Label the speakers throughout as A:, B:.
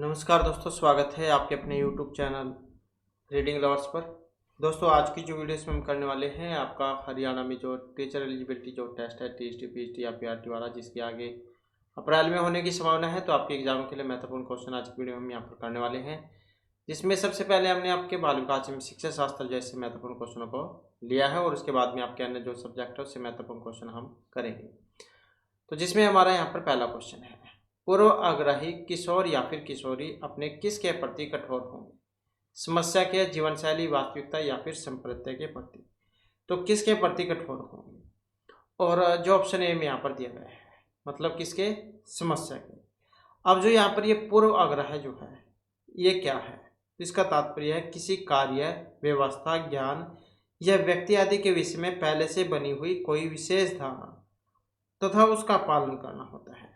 A: नमस्कार दोस्तों, स्वागत है आपके अपने यूट्यूब चैनल रीडिंग लवर्स पर। दोस्तों, आज की जो वीडियो इसमें हम करने वाले हैं, आपका हरियाणा में जो टीचर एलिजिबिलिटी जो टेस्ट है टीएसटी पीएचटी या पीआरटी वाला, जिसके आगे अप्रैल में होने की संभावना है, तो आपके एग्जाम के लिए महत्वपूर्ण क्वेश्चन आज की वीडियो में हम यहाँ पर करने वाले हैं। जिसमें सबसे पहले हमने आपके बाल विकास एवं शिक्षा शास्त्र जैसे महत्वपूर्ण क्वेश्चनों को लिया है और उसके बाद में आपके अन्य जो सब्जेक्ट है उससे महत्वपूर्ण क्वेश्चन हम करेंगे। तो जिसमें हमारा यहाँ पर पहला क्वेश्चन है, पूर्व आग्रही किशोर या फिर किशोरी अपने किसके प्रति कठोर होंगे? समस्या के, जीवन शैली, वास्तविकता या फिर संप्रदाय के प्रति। तो किसके प्रति कठोर होंगे? और जो ऑप्शन ए में यहाँ पर दिया गया है, मतलब किसके? समस्या के। अब जो यहाँ पर ये पूर्व आग्रह जो है ये क्या है? इसका तात्पर्य है किसी कार्य, व्यवस्था, ज्ञान या व्यक्ति आदि के विषय में पहले से बनी हुई कोई विशेष धारणा तथा उसका पालन करना होता है।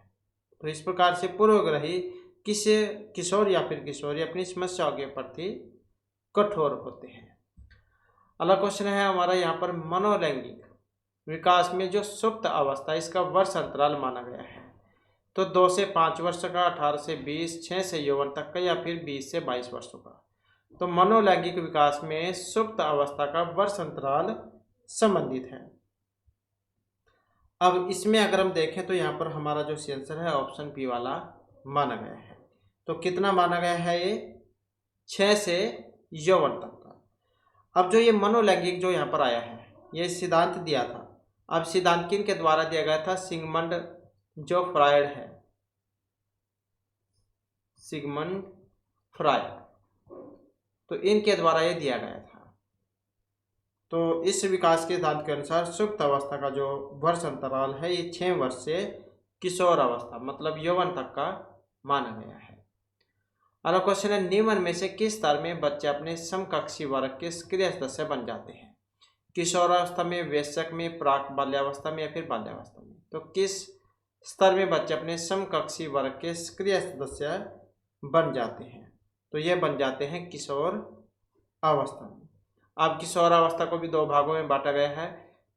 A: तो इस प्रकार से पूर्वग्रही किशोर या फिर किशोरी अपनी समस्याओं के प्रति कठोर होते हैं। अगला क्वेश्चन है हमारा यहाँ पर, मनोलैंगिक विकास में जो सुप्त अवस्था, इसका वर्ष अंतराल माना गया है। तो 2 से 5 वर्ष का, 18 से 20, 6 से यौवन तक का या फिर 20 से 22 वर्षों का। तो मनोलैंगिक विकास में सुप्त अवस्था का वर्ष अंतराल संबंधित है। अब इसमें अगर हम देखें तो यहाँ पर हमारा जो आंसर है ऑप्शन बी वाला माना गया है। तो कितना माना गया है? ये 6 से यौवन तक का। अब जो ये मनोलैंगिक जो यहाँ पर आया है, ये सिद्धांत दिया था। अब सिद्धांत किन के द्वारा दिया गया था? सिगमंड जो फ्रायड है, सिगमंड फ्रायड, तो इनके द्वारा ये दिया गया था। तो इस विकास के सिद्धांत के अनुसार सुप्त अवस्था का जो वर्ष अंतराल है ये 6 वर्ष से किशोर अवस्था मतलब यौवन तक का माना गया है। अगला क्वेश्चन है, निम्न में से किस स्तर में बच्चे अपने समकक्षी वर्ग के सक्रिय सदस्य बन जाते हैं? किशोरावस्था में, वयस्क में, प्राक बाल्यावस्था में या फिर बाल्यावस्था में। तो किस स्तर में बच्चे अपने समकक्षी वर्ग के सक्रिय सदस्य बन जाते हैं? तो ये बन जाते हैं किशोर अवस्था में। अब किशोरावस्था को भी 2 भागों में बांटा गया है।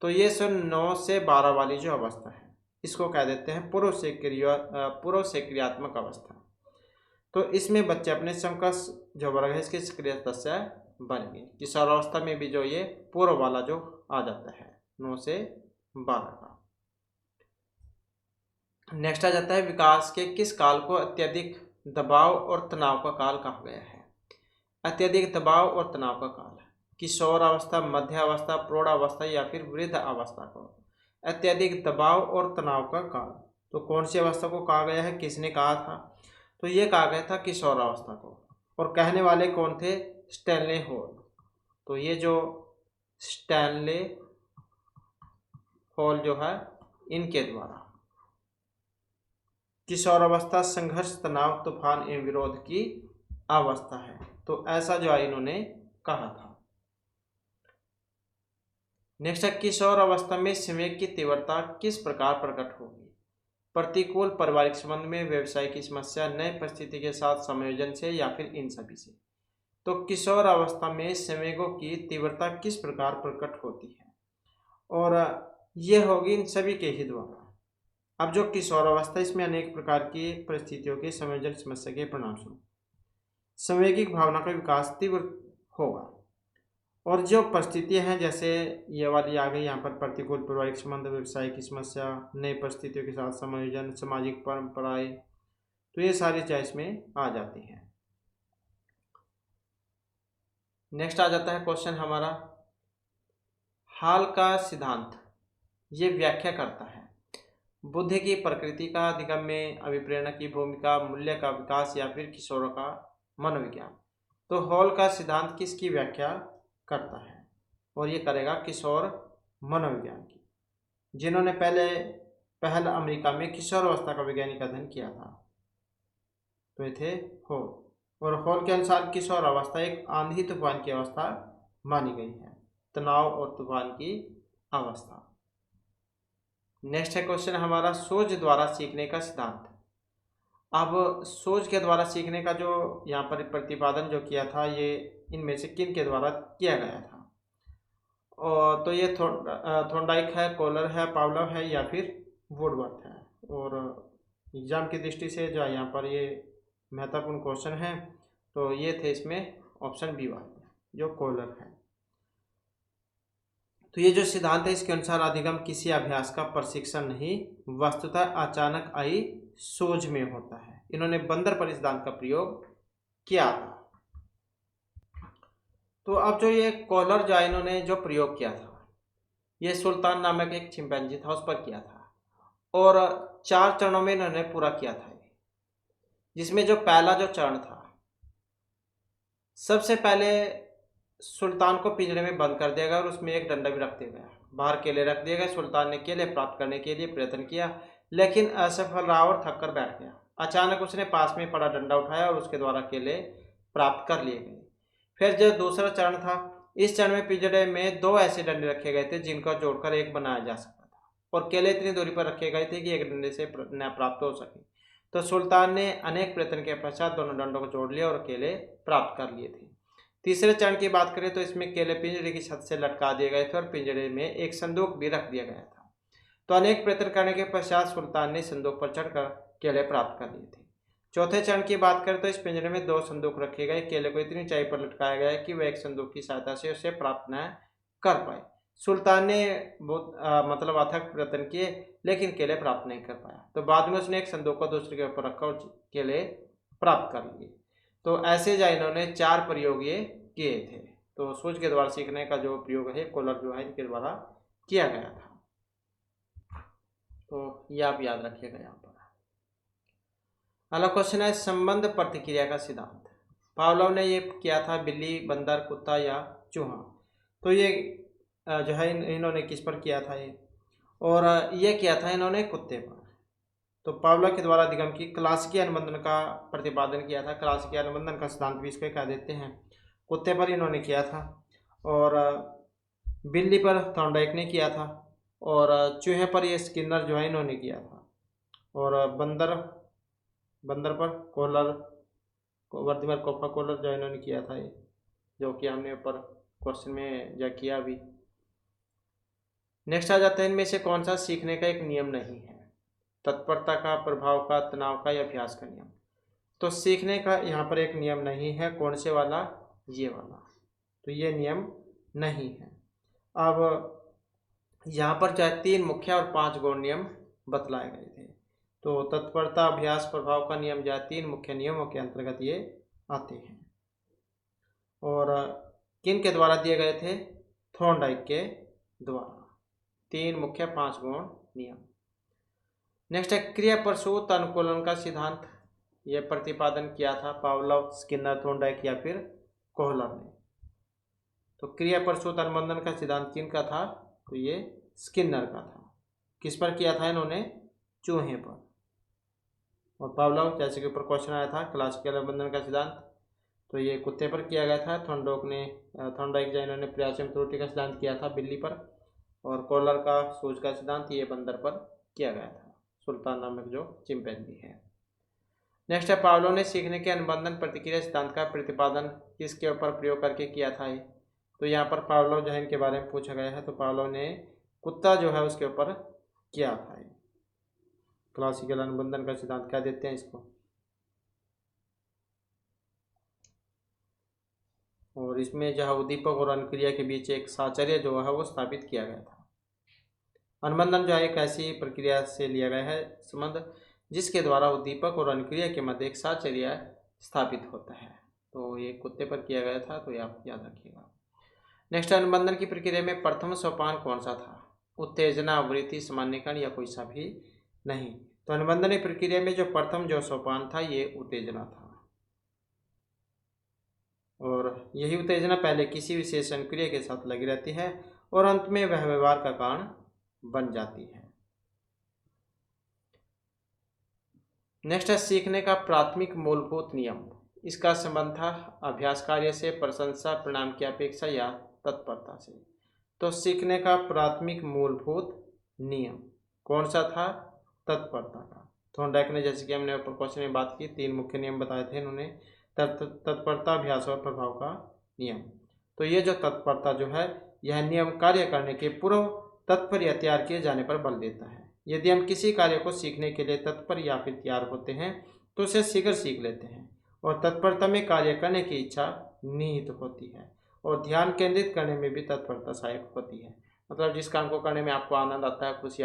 A: तो ये 9 से 12 वाली जो अवस्था है इसको कह देते हैं पूर्व सक्रियात्मक अवस्था। तो इसमें बच्चे अपने समकक्ष जो वर्ग है इसके सक्रिय सदस्य बनेंगे। किशोरावस्था में भी जो ये पूर्व वाला जो आ जाता है 9 से 12 का। नेक्स्ट आ जाता है, विकास के किस काल को अत्यधिक दबाव और तनाव का काल कहा गया है? अत्यधिक दबाव और तनाव का काल, किशोर अवस्था, मध्य अवस्था, प्रौढ़ अवस्था या फिर वृद्ध अवस्था को अत्यधिक दबाव और तनाव का काल। तो कौन सी अवस्था को कहा गया है, किसने कहा था? तो ये कहा गया था किशोर अवस्था को। और कहने वाले कौन थे? Stanley hall. तो ये जो स्टैनले हॉल जो है इनके द्वारा किशोर अवस्था संघर्ष, तनाव, तूफान एवं विरोध की अवस्था है। तो ऐसा जो इन्होंने कहा था। नेक्स्ट है, किशोर अवस्था में संवेग की तीव्रता किस प्रकार प्रकट होगी? प्रतिकूल पारिवारिक संबंध में, व्यवसाय की समस्या, नई परिस्थिति के साथ संयोजन से या फिर इन सभी से। तो किशोर अवस्था में संवेगों की तीव्रता किस प्रकार प्रकट होती है? और यह होगी इन सभी के ही द्वारा। अब जो किशोर अवस्था, इसमें अनेक प्रकार की परिस्थितियों के संयोजन समस्या के परिणामस्वरूप संवेगिक भावना का विकास तीव्र होगा। और जो परिस्थितियां हैं जैसे ये वाली आ गई यहाँ पर, प्रतिकूल पारिवारिक संबंध, व्यवसाय की समस्या, नई परिस्थितियों के साथ समायोजन, सामाजिक परंपराएं, तो ये सारी चीजें इसमें आ जाती हैं। नेक्स्ट आ जाता है क्वेश्चन हमारा, हाल का सिद्धांत ये व्याख्या करता है बुद्धि की प्रकृति का अधिगम में अभिप्रेरणा की भूमिका, मूल्य का विकास या फिर किशोरों का मनोविज्ञान। तो हॉल का सिद्धांत किसकी व्याख्या करता है? और ये करेगा किशोर मनोविज्ञान की, जिन्होंने पहल अमेरिका में किशोर अवस्था का वैज्ञानिक अध्ययन किया था। तो ये थे हॉल। और हॉल के अनुसार किशोर अवस्था एक आंधी तूफान की अवस्था मानी गई है, तनाव और तूफान की अवस्था। नेक्स्ट है क्वेश्चन हमारा, सोच द्वारा सीखने का सिद्धांत। अब सोच के द्वारा सीखने का जो यहाँ पर प्रतिपादन जो किया था, ये इनमें से किन के द्वारा किया गया था? और तो ये थॉर्नडाइक है, कोलर है, पावलोव है या फिर वुडवर्थ है। और एग्जाम की दृष्टि से जो यहाँ पर ये महत्वपूर्ण क्वेश्चन है। तो ये थे इसमें ऑप्शन बी वाले जो कॉलर है। तो ये जो सिद्धांत है इसके अनुसार अधिगम किसी अभ्यास का प्रशिक्षण नहीं, वस्तुतः अचानक आई सोच में होता है। इन्होंने बंदर पर सिद्धांत का प्रयोग किया था। तो अब जो ये कॉलर जो इन्होंने जो प्रयोग किया था, ये सुल्तान नामक एक चिंपैंजी था उस पर किया था, और 4 चरणों में इन्होंने पूरा किया था। जिसमें जो पहला जो चरण था, सबसे पहले सुल्तान को पिंजरे में बंद कर दिया गया और उसमें एक डंडा भी रख दिया गया, बाहर केले रख दिए गए। सुल्तान ने केले प्राप्त करने के लिए प्रयत्न किया, लेकिन असफल रहा और थक कर बैठ गया। अचानक उसने पास में पड़ा डंडा उठाया और उसके द्वारा केले प्राप्त कर लिए गए। फिर जो दूसरा चरण था, इस चरण में पिंजरे में 2 ऐसे डंडे रखे गए थे जिनको जोड़कर एक बनाया जा सकता था, और केले इतनी दूरी पर रखे गए थे कि एक डंडे से न प्राप्त हो सके। तो सुल्तान ने अनेक प्रयत्न के पश्चात दोनों डंडों को जोड़ लिया और केले प्राप्त कर लिए थे। तीसरे चरण की बात करें तो इसमें केले पिंजरे की छत से लटका दिए गए थे और पिंजरे में एक संदूक भी रख दिया गया था। तो अनेक प्रयत्न करने के पश्चात सुल्तान ने संदूक पर चढ़कर केले प्राप्त कर लिए थे। चौथे चरण की बात करें तो इस पिंजरे में 2 संदूक रखे गए। केले को इतनी ऊंचाई पर लटकाया गया कि वह एक संदूक की सहायता से उसे प्राप्त न कर पाए। सुल्तान ने बहुत अथक प्रयत्न किए, लेकिन केले प्राप्त नहीं कर पाया। तो बाद में उसने एक संदूक को दूसरे के ऊपर रखा और केले प्राप्त कर लिए। तो ऐसे जो इन्होंने 4 प्रयोग ये किए थे। तो सूझ के द्वारा सीखने का जो प्रयोग है कॉलर जो है इनके द्वारा किया गया था। तो ये आप याद रखिएगा। यहाँ पर अगला क्वेश्चन है संबंध प्रतिक्रिया का सिद्धांत। पावलोव ने ये किया था बिल्ली, बंदर, कुत्ता या चूहा। तो ये जो है इन्होंने किस पर किया था ये, और ये किया था इन्होंने कुत्ते पर। तो पावलोव के द्वारा अधिगम की क्लासिकी अनुबंधन का प्रतिपादन किया था। क्लासिकी अनुबंधन का सिद्धांत भी इसको कह देते हैं। कुत्ते पर इन्होंने किया था, और बिल्ली पर थॉर्नडाइक ने किया था, और चूहे पर ये स्किनर जो है इन्होंने किया था, और बंदर पर कॉलर वर्दिमर कोफा कॉलर जो इन्होंने किया था, ये जो कि हमने ऊपर क्वेश्चन में जो किया अभी। नेक्स्ट आ जाता है इनमें से कौन सा सीखने का एक नियम नहीं है? तत्परता का, प्रभाव का, तनाव का या अभ्यास का नियम। तो सीखने का यहाँ पर एक नियम नहीं है। कौन से वाला? ये वाला। तो ये नियम नहीं है। अब यहाँ पर जो है 3 मुख्य और 5 गौण नियम बतलाए गए थे। तो तत्परता, अभ्यास, प्रभाव का नियम जो है 3 मुख्य नियमों के अंतर्गत ये आते हैं, और किन के द्वारा दिए गए थे? थॉर्नडाइक के द्वारा। 3 मुख्य 5 गौण नियम। नेक्स्ट है क्रिया प्रसूत अनुकूलन का सिद्धांत। यह प्रतिपादन किया था पावलोव, स्किनर, थॉर्नडाइक या फिर कोहलर ने। तो क्रिया प्रसूत अनुबंधन का सिद्धांत किनका था? तो ये स्किनर का था। किस पर किया था इन्होंने? चूहे पर। और पावलोव, जैसे कि ऊपर क्वेश्चन आया था क्लासिकल अनुबंधन का सिद्धांत, तो ये कुत्ते पर किया गया था। थॉर्नडाइक जो इन्होंने प्रयास त्रुटि का सिद्धांत किया था बिल्ली पर, और कॉलर का सूझ का सिद्धांत ये बंदर पर किया गया था, सुल्तान नामक जो चिंपैंजी है। नेक्स्ट है पावलोव ने सीखने के अनुबंधन प्रतिक्रिया सिद्धांत का प्रतिपादन किसके ऊपर प्रयोग करके किया था ये? तो यहाँ पर पावलोव जो है इनके बारे में पूछा गया है। तो पावलोव ने कुत्ता जो है उसके ऊपर किया था। क्लासिकल अनुबंधन का सिद्धांत कह देते हैं इसको। और इसमें जो है उद्दीपक और अनुक्रिया के बीच एक साहचर्य जो है वो स्थापित किया गया था। अनुबंधन जो है एक ऐसी प्रक्रिया से लिया गया है संबंध जिसके द्वारा उद्दीपक और अनुक्रिया के मध्य एक साहचर्य स्थापित होता है। तो ये कुत्ते पर किया गया था, तो ये आप याद रखिएगा। नेक्स्ट, अनुबंधन की प्रक्रिया में प्रथम सोपान कौन सा था? उत्तेजना, आवृत्ति, सामान्यीकरण या कोई सा भी नहीं। तो अनुबंधन की प्रक्रिया में जो प्रथम जो सोपान था ये उत्तेजना था, और यही उत्तेजना पहले किसी विशेष अनुक्रिया के साथ लगी रहती है और अंत में वह व्यवहार का कारण बन जाती है। नेक्स्ट है सीखने का प्राथमिक मूलभूत नियम। इसका संबंध था अभ्यास कार्य से, प्रशंसा, परिणाम की अपेक्षा या तत्परता से। तो सीखने का प्राथमिक मूलभूत नियम कौन सा था? तत्परता का। थॉर्नडाइक ने, जैसे कि हमने ऊपर क्वेश्चन में बात की, 3 मुख्य नियम बताए थे इन्होंने, तत्परता, अभ्यास और प्रभाव का नियम। तो ये जो तत्परता जो है यह नियम कार्य करने के पूर्व तत्पर या तैयार किए जाने पर बल देता है। यदि हम किसी कार्य को सीखने के लिए तत्पर या फिर तैयार होते हैं तो उसे शीघ्र सीख लेते हैं और तत्परता में कार्य करने की इच्छा निहित होती है और ध्यान केंद्रित करने में भी तत्परता सहायक होती है। मतलब जिस काम को करने में आपको आनंद आता है, खुशी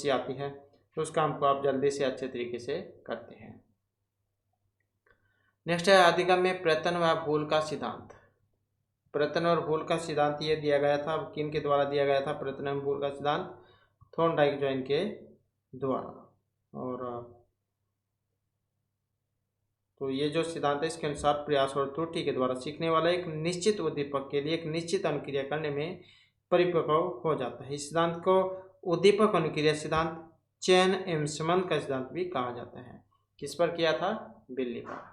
A: आती है, तो उस काम को आप जल्दी से अच्छे तरीके से करते हैं। नेक्स्ट है अधिगम में प्रयत्न व भूल का सिद्धांत। प्रयत्न और भूल का सिद्धांत ये दिया गया था, किन के द्वारा दिया गया था? प्रयत्न एवं भूल का सिद्धांत थॉर्नडाइक जो इनके द्वारा। और तो ये जो सिद्धांत है इसके अनुसार प्रयास और त्रुटि के द्वारा सीखने वाला एक निश्चित उद्दीपक के लिए एक निश्चित अनुक्रिया करने में परिपक्व हो जाता है। इस सिद्धांत को उद्दीपक अनुक्रिया सिद्धांत, चयन एवं संबंध का सिद्धांत भी कहा जाता है। किस पर किया था? बिल्ली पर।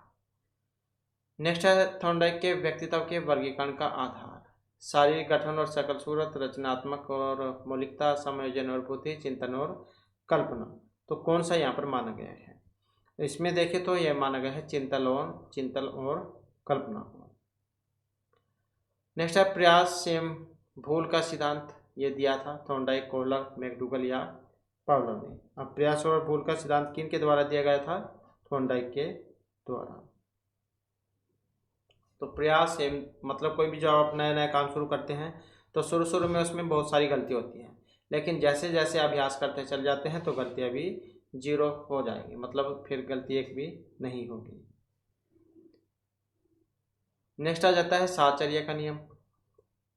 A: नेक्स्ट है थॉर्नडाइक के व्यक्तित्व के वर्गीकरण का आधार। शारीरिक गठन और शकल सूरत, रचनात्मक और मौलिकता, समायोजन और बुद्धि, चिंतन और कल्पना। तो कौन सा यहाँ पर माना गया है? इसमें देखें तो यह माना गया है चिंतन और कल्पना को। नेक्स्ट है प्रयास एवं भूल का सिद्धांत, ये दिया था थॉर्नडाइक, कोहलर, मैकडूगल या पावलोव ने। अब प्रयास और भूल का सिद्धांत किन के द्वारा दिया गया था? थॉर्नडाइक के द्वारा। तो प्रयास एवं मतलब कोई भी जब आप नया नया काम शुरू करते हैं तो शुरू में उसमें बहुत सारी गलती होती है, लेकिन जैसे जैसे अभ्यास करते चल जाते हैं तो गलतियाँ भी 0 हो जाएगी, मतलब फिर गलती एक भी नहीं होगी। नेक्स्ट आ जाता है साहचर्य का नियम।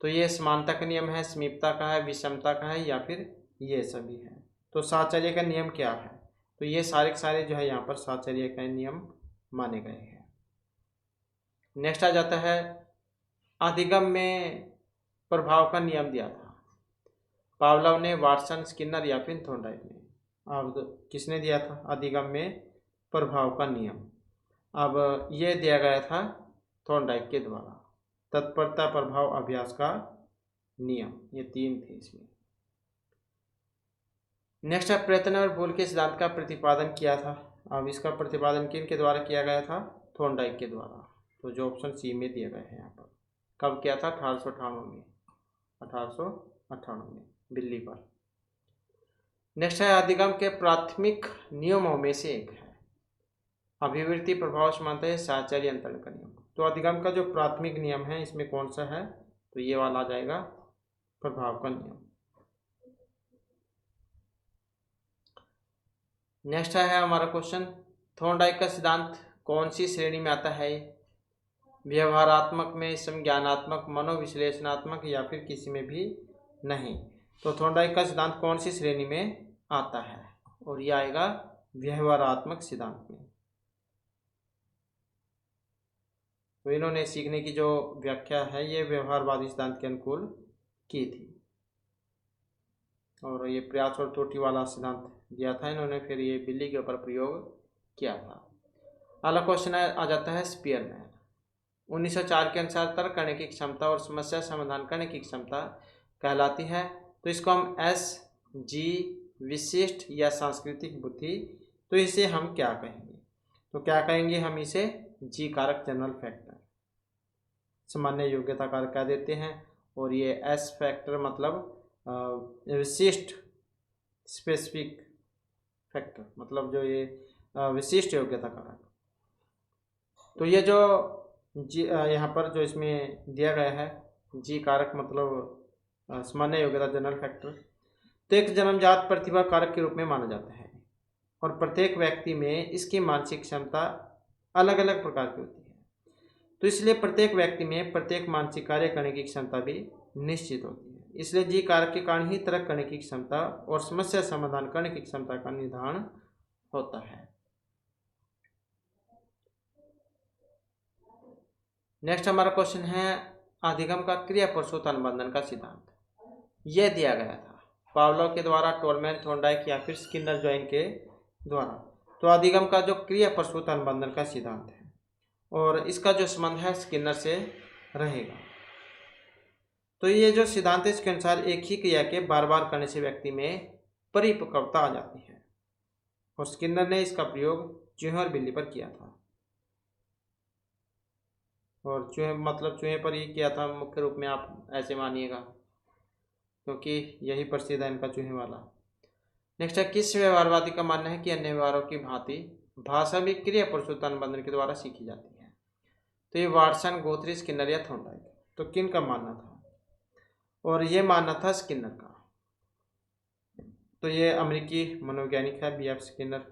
A: तो ये समानता का नियम है, समीपता का है, विषमता का है या फिर ये सभी है। तो साहचर्य का नियम क्या है? तो ये सारे के सारे जो है यहाँ पर साहचर्य का नियम माने गए हैं। नेक्स्ट आ जाता है अधिगम में प्रभाव का नियम दिया था। पावलोव ने, वाटसन, स्किनर या फिर थॉर्नडाइक ने। अब किसने दिया था अधिगम में प्रभाव का नियम? अब ये दिया गया था थॉर्नडाइक के द्वारा। तत्परता, प्रभाव, अभ्यास का नियम, ये 3 थे इसमें। नेक्स्ट है प्रयत्न और भूल के सिद्धांत का प्रतिपादन किया था। अब इसका प्रतिपादन किन के द्वारा किया गया था? थॉर्नडाइक के द्वारा। तो जो ऑप्शन सी में दिया गया है यहाँ पर। कब किया था? 1898 में बिल्ली पर। नेक्स्ट है अधिगम के प्राथमिक नियमों में से एक है अभिवृत्ति, प्रभाव, समानता, साहचर्य, अंतरण का नियम। तो अधिगम का जो प्राथमिक नियम है इसमें कौन सा है? तो ये वाला आ जाएगा प्रभाव का नियम। नेक्स्ट है हमारा क्वेश्चन, थॉर्नडाइक का सिद्धांत कौन सी श्रेणी में आता है? व्यवहारात्मक में, संज्ञानात्मक, मनोविश्लेषणात्मक या फिर किसी में भी नहीं। तो थॉर्नडाइक का सिद्धांत कौन सी श्रेणी में आता है? और ये आएगा व्यवहारात्मक सिद्धांत में। तो इन्होंने सीखने की जो व्याख्या है ये व्यवहारवादी सिद्धांत के अनुकूल की थी और ये प्रयास और त्रुटि वाला सिद्धांत दिया था इन्होंने, फिर ये बिल्ली के ऊपर प्रयोग किया था। अगला क्वेश्चन आ जाता है स्पीयरमैन। 1904 के अनुसार तर्क करने की क्षमता और समस्या समाधान करने की क्षमता कहलाती है। तो इसको हम SG, विशिष्ट या सांस्कृतिक बुद्धि, तो इसे हम क्या कहेंगे? तो क्या कहेंगे हम इसे? G कारक, जनरल फैक्टर, सामान्य योग्यता कारक कह देते हैं। और ये S फैक्टर मतलब विशिष्ट, स्पेसिफिक फैक्टर, मतलब जो ये विशिष्ट योग्यता कारक। तो ये जो जी यहाँ पर जो इसमें दिया गया है G कारक मतलब सामान्य योग्यता, जनरल फैक्टर, तो एक जन्मजात प्रतिभा कारक के रूप में माना जाता है और प्रत्येक व्यक्ति में इसकी मानसिक क्षमता अलग अलग प्रकार की होती है। तो इसलिए प्रत्येक व्यक्ति में प्रत्येक मानसिक कार्य करने की क्षमता भी निश्चित होती है। इसलिए G कारक के कारण ही तर्क करने की क्षमता और समस्या समाधान करने की क्षमता का निर्धारण होता है। नेक्स्ट हमारा क्वेश्चन है अधिगम का क्रिया प्रसूत अनुबंधन का सिद्धांत। यह दिया गया था पावलोव के द्वारा, टोलमैन, थॉर्नडाइक या फिर स्किनर जॉइन के द्वारा। तो अधिगम का जो क्रिया प्रसूत अनुबंधन का सिद्धांत है और इसका जो संबंध है स्किनर से रहेगा। तो ये जो सिद्धांत है इसके अनुसार एक ही क्रिया के बार बार करने से व्यक्ति में परिपक्वता आ जाती है और स्किनर ने इसका प्रयोग चूहे और बिल्ली पर किया था। और चूहे मतलब चूहे पर ही किया था मुख्य रूप में, आप ऐसे मानिएगा क्योंकि यही प्रसिद्ध है इनका चूहे वाला। नेक्स्ट है किस व्यवहारवादी का मानना है कि अन्य व्यवहारों की भांति भाषा भी क्रिया प्रसूत अनुबंधन के द्वारा सीखी जाती है। तो ये वाटसन, गुथरी, स्किनर या थॉर्नडाइक, तो किन का मानना था? और ये मानना था स्किनर का। तो ये अमेरिकी मनोवैज्ञानिक है BF स्किनर।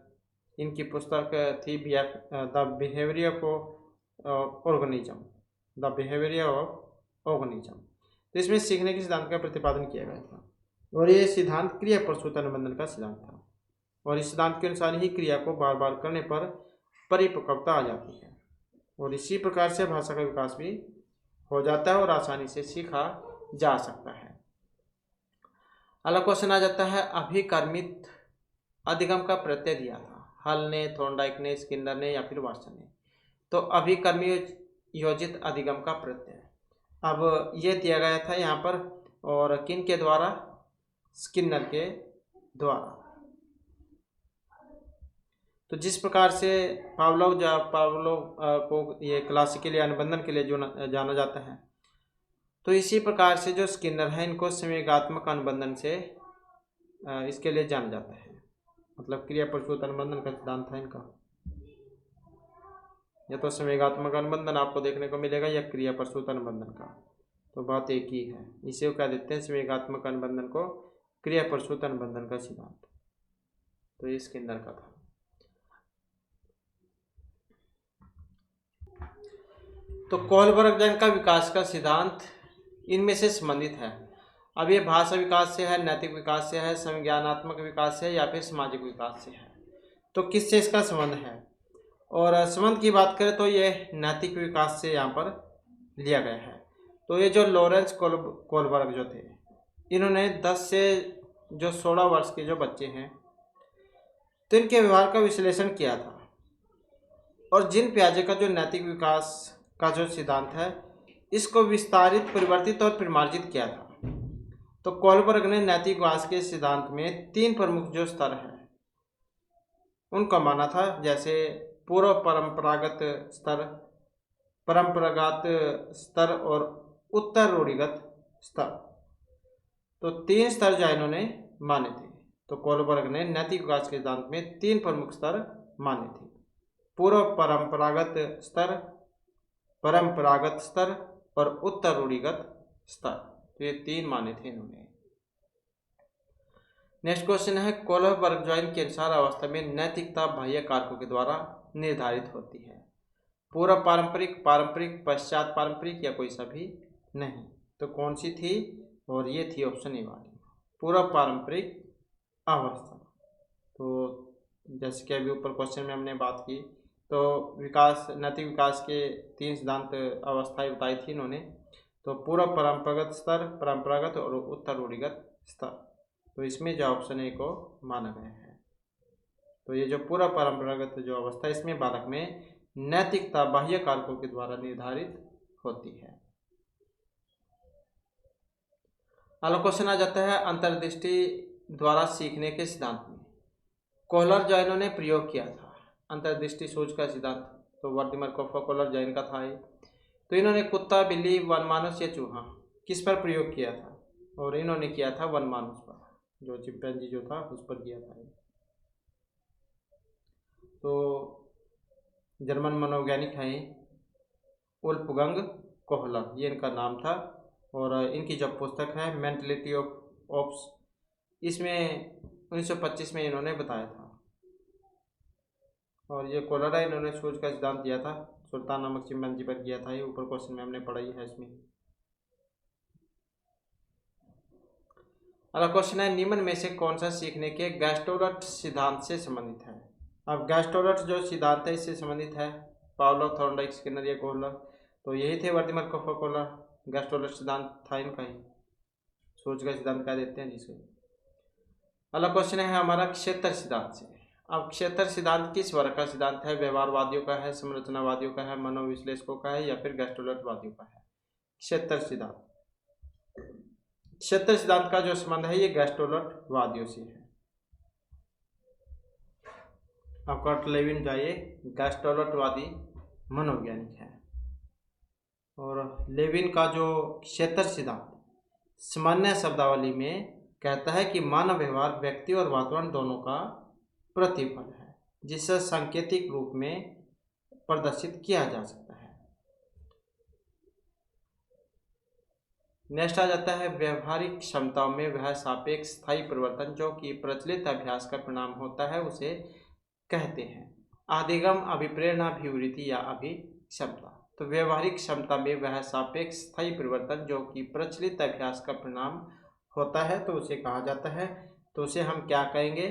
A: इनकी पुस्तक थी the behaviour of organism, the behaviour of organism. तो इसमें सीखने के सिद्धांत का प्रतिपादन किया गया था और ये सिद्धांत क्रिया प्रसूत अनुबंधन का सिद्धांत था। और इस सिद्धांत के अनुसार ही क्रिया को बार बार करने पर परिपक्वता आ जाती है और इसी प्रकार से भाषा का विकास भी हो जाता है और आसानी से सीखा जा सकता है। अगला क्वेश्चन आ जाता है, अभिकर्मित अधिगम का प्रत्यय दिया था हल ने, थॉर्नडाइक ने, स्किनर ने या फिर वाटसन ने। तो अभिकर्मी योजित अधिगम का प्रत्यय अब ये दिया गया था यहाँ पर, और किन के द्वारा? स्किनर के द्वारा। तो जिस प्रकार से पावलोव को ये क्लासिकली अनुबंधन के लिए जो जाना जाता है, तो इसी प्रकार से जो स्किनर है इनको संवेगात्मक अनुबंधन से इसके लिए जाना जाता है। मतलब क्रिया प्रसूत अनुबंधन का सिद्धांत था इनका। या तो संवेगात्मक अनुबंधन आपको देखने को मिलेगा या क्रिया प्रसूत अनुबंधन का, तो बात एक ही है। इसे क्या देते हैं? संवेगात्मक अनुबंधन को क्रिया प्रसूत अनुबंधन का सिद्धांत। तो ये स्किनर का था। तो कोहलबर्ग जैन का विकास का सिद्धांत इनमें से संबंधित है। अब ये भाषा विकास से है, नैतिक विकास से है, संज्ञानात्मक विकास से है या फिर सामाजिक विकास से है। तो किससे इसका संबंध है? और संबंध की बात करें तो ये नैतिक विकास से यहाँ पर लिया गया है। तो ये जो लॉरेंस कोहलबर्ग जो थे, इन्होंने 10 से जो 16 वर्ष के जो बच्चे हैं तो इनके व्यवहार का विश्लेषण किया था और जीन पियाजे का जो नैतिक विकास का जो सिद्धांत है इसको विस्तारित, परिवर्तित और परिमार्जित किया था। तो कोहलबर्ग ने नैतिक विकास के सिद्धांत में 3 प्रमुख जो स्तर हैं उनका माना था, जैसे पूर्व परंपरागत स्तर और उत्तर रूढ़िगत स्तर। तो 3 स्तर जो इन्होंने माने थे। तो कोहलबर्ग ने नैतिक विकास के सिद्धांत में 3 प्रमुख स्तर माने थे, पूर्व परंपरागत स्तर और उत्तर रूढ़िगत स्तर। तो ये 3 माने थे इन्होंने। नेक्स्ट क्वेश्चन है, कोहलबर्ग जॉइन के अनुसार अवस्था में नैतिकता बाह्य कारकों के द्वारा निर्धारित होती है। पूर्व पारंपरिक, पारंपरिक, पश्चात पारंपरिक या कोई सा भी नहीं। तो कौन सी थी? और ये थी ऑप्शन ए वाली, पूर्व पारंपरिक अवस्था। तो जैसे कि अभी ऊपर क्वेश्चन में हमने बात की, तो नैतिक विकास के 3 सिद्धांत अवस्थाएं बताई थी इन्होंने। तो पूर्व परंपरागत स्तर, परंपरागत और उत्तर रूढ़िगत स्तर। तो इसमें जो ऑप्शन ए को माना गया है। तो ये जो पूर्व परंपरागत जो अवस्था है इसमें बालक में नैतिकता बाह्य कारकों के द्वारा निर्धारित होती है। अगला क्वेश्चन आ जाता है, अंतर्दृष्टि द्वारा सीखने के सिद्धांत में कोहलर जॉइनों ने प्रयोग किया था अंतर्दृष्टि सोच का सिद्धांत। तो वर्दिमर कोहलर जॉइन का था ये। तो इन्होंने कुत्ता, बिल्ली, वनमानुष या चूहा किस पर प्रयोग किया था? और इन्होंने किया था वनमानुष पर, जो चिंपैंजी जो था उस पर किया था। तो जर्मन मनोवैज्ञानिक हैं वोल्फगंग कोहलर, ये इनका नाम था। और इनकी जब पुस्तक है मेंटलिटी ऑफ ओप्स, इसमें 1925 में इन्होंने बताया था। और ये कोहलर है, इन्होंने सोच का सिद्धांत दिया था, सुल्तान नामक चिंपैंजी पर किया था। ये ऊपर क्वेश्चन में हमने पढ़ाई है इसमें। अगला क्वेश्चन है, निम्न में से कौन सा सीखने के गैस्टोलट सिद्धांत से संबंधित है? अब गैस्टोलट जो सिद्धांत है इससे संबंधित है पावलोव, थॉर्नडाइक, स्किनर या कोहलर। तो यही थे वर्दिमर कोहलर। गैस्टोलट सिद्धांत था इनका ही, सोच का सिद्धांत कह देते हैं जिसे। अगला क्वेश्चन है हमारा क्षेत्र सिद्धांत से। अब क्षेत्र सिद्धांत किस वर्ग का सिद्धांत है? व्यवहारवादियों का है, संरचनावादियों का है, मनोविश्लेषकों का है या फिर गैस्टोलटवादियों का है? क्षेत्र सिद्धांत, क्षेत्र सिद्धांत का जो संबंध है ये गैस्टोलटवादियों से है। आपका लेविन जाइए गैस्टोलटवादी मनोवैज्ञानिक है। और लेविन का जो क्षेत्र सिद्धांत सामान्य शब्दावली में कहता है कि मानव व्यवहार व्यक्ति और वातावरण दोनों का प्रतिफल है। जिसे सांकेतिक रूप में प्रदर्शित किया जा सकता है। नेक्स्ट आ जाता है व्यवहारिक क्षमताओं में वह सापेक्ष स्थायी परिवर्तन जो कि प्रचलित अभ्यास का परिणाम होता है उसे कहते हैं अधिगम, अभिप्रेरणा, अभिवृद्धि या अभिक्षमता। तो व्यवहारिक क्षमता में वह सापेक्ष स्थायी परिवर्तन जो कि प्रचलित अभ्यास का परिणाम होता है तो उसे कहा जाता है। तो उसे हम क्या कहेंगे?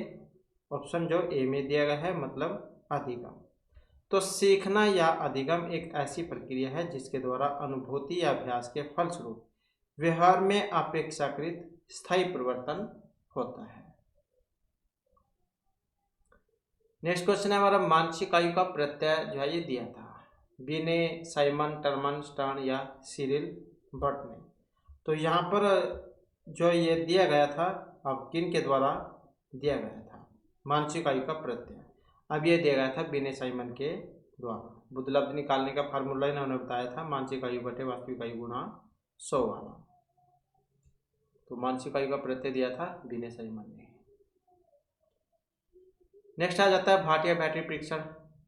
A: ऑप्शन जो ए में दिया गया है, मतलब अधिगम। तो सीखना या अधिगम एक ऐसी प्रक्रिया है जिसके द्वारा अनुभूति या अभ्यास के फलस्वरूप व्यवहार में अपेक्षाकृत स्थायी परिवर्तन होता है। नेक्स्ट क्वेश्चन है हमारा, मानसिक आयु का प्रत्यय जो है ये दिया था बी ने, साइमन, टर्मन, स्टर्न या सिरिल बर्ट ने। तो यहाँ पर जो ये दिया गया था, अब किन के द्वारा दिया गया था मानसिक आयु का प्रत्यय? अब ये दिया गया था बी ने, साइमन के द्वारा। बुद्धलब्ध निकालने का फार्मूला इन्होंने बताया था मानसिक आयु बटे वास्तविक आयु गुणा 100 वाला। तो मानसिक आयु का प्रत्यय दिया था बी ने, साइमन ने। नेक्स्ट आ जाता है भाटिया बैटरी परीक्षण।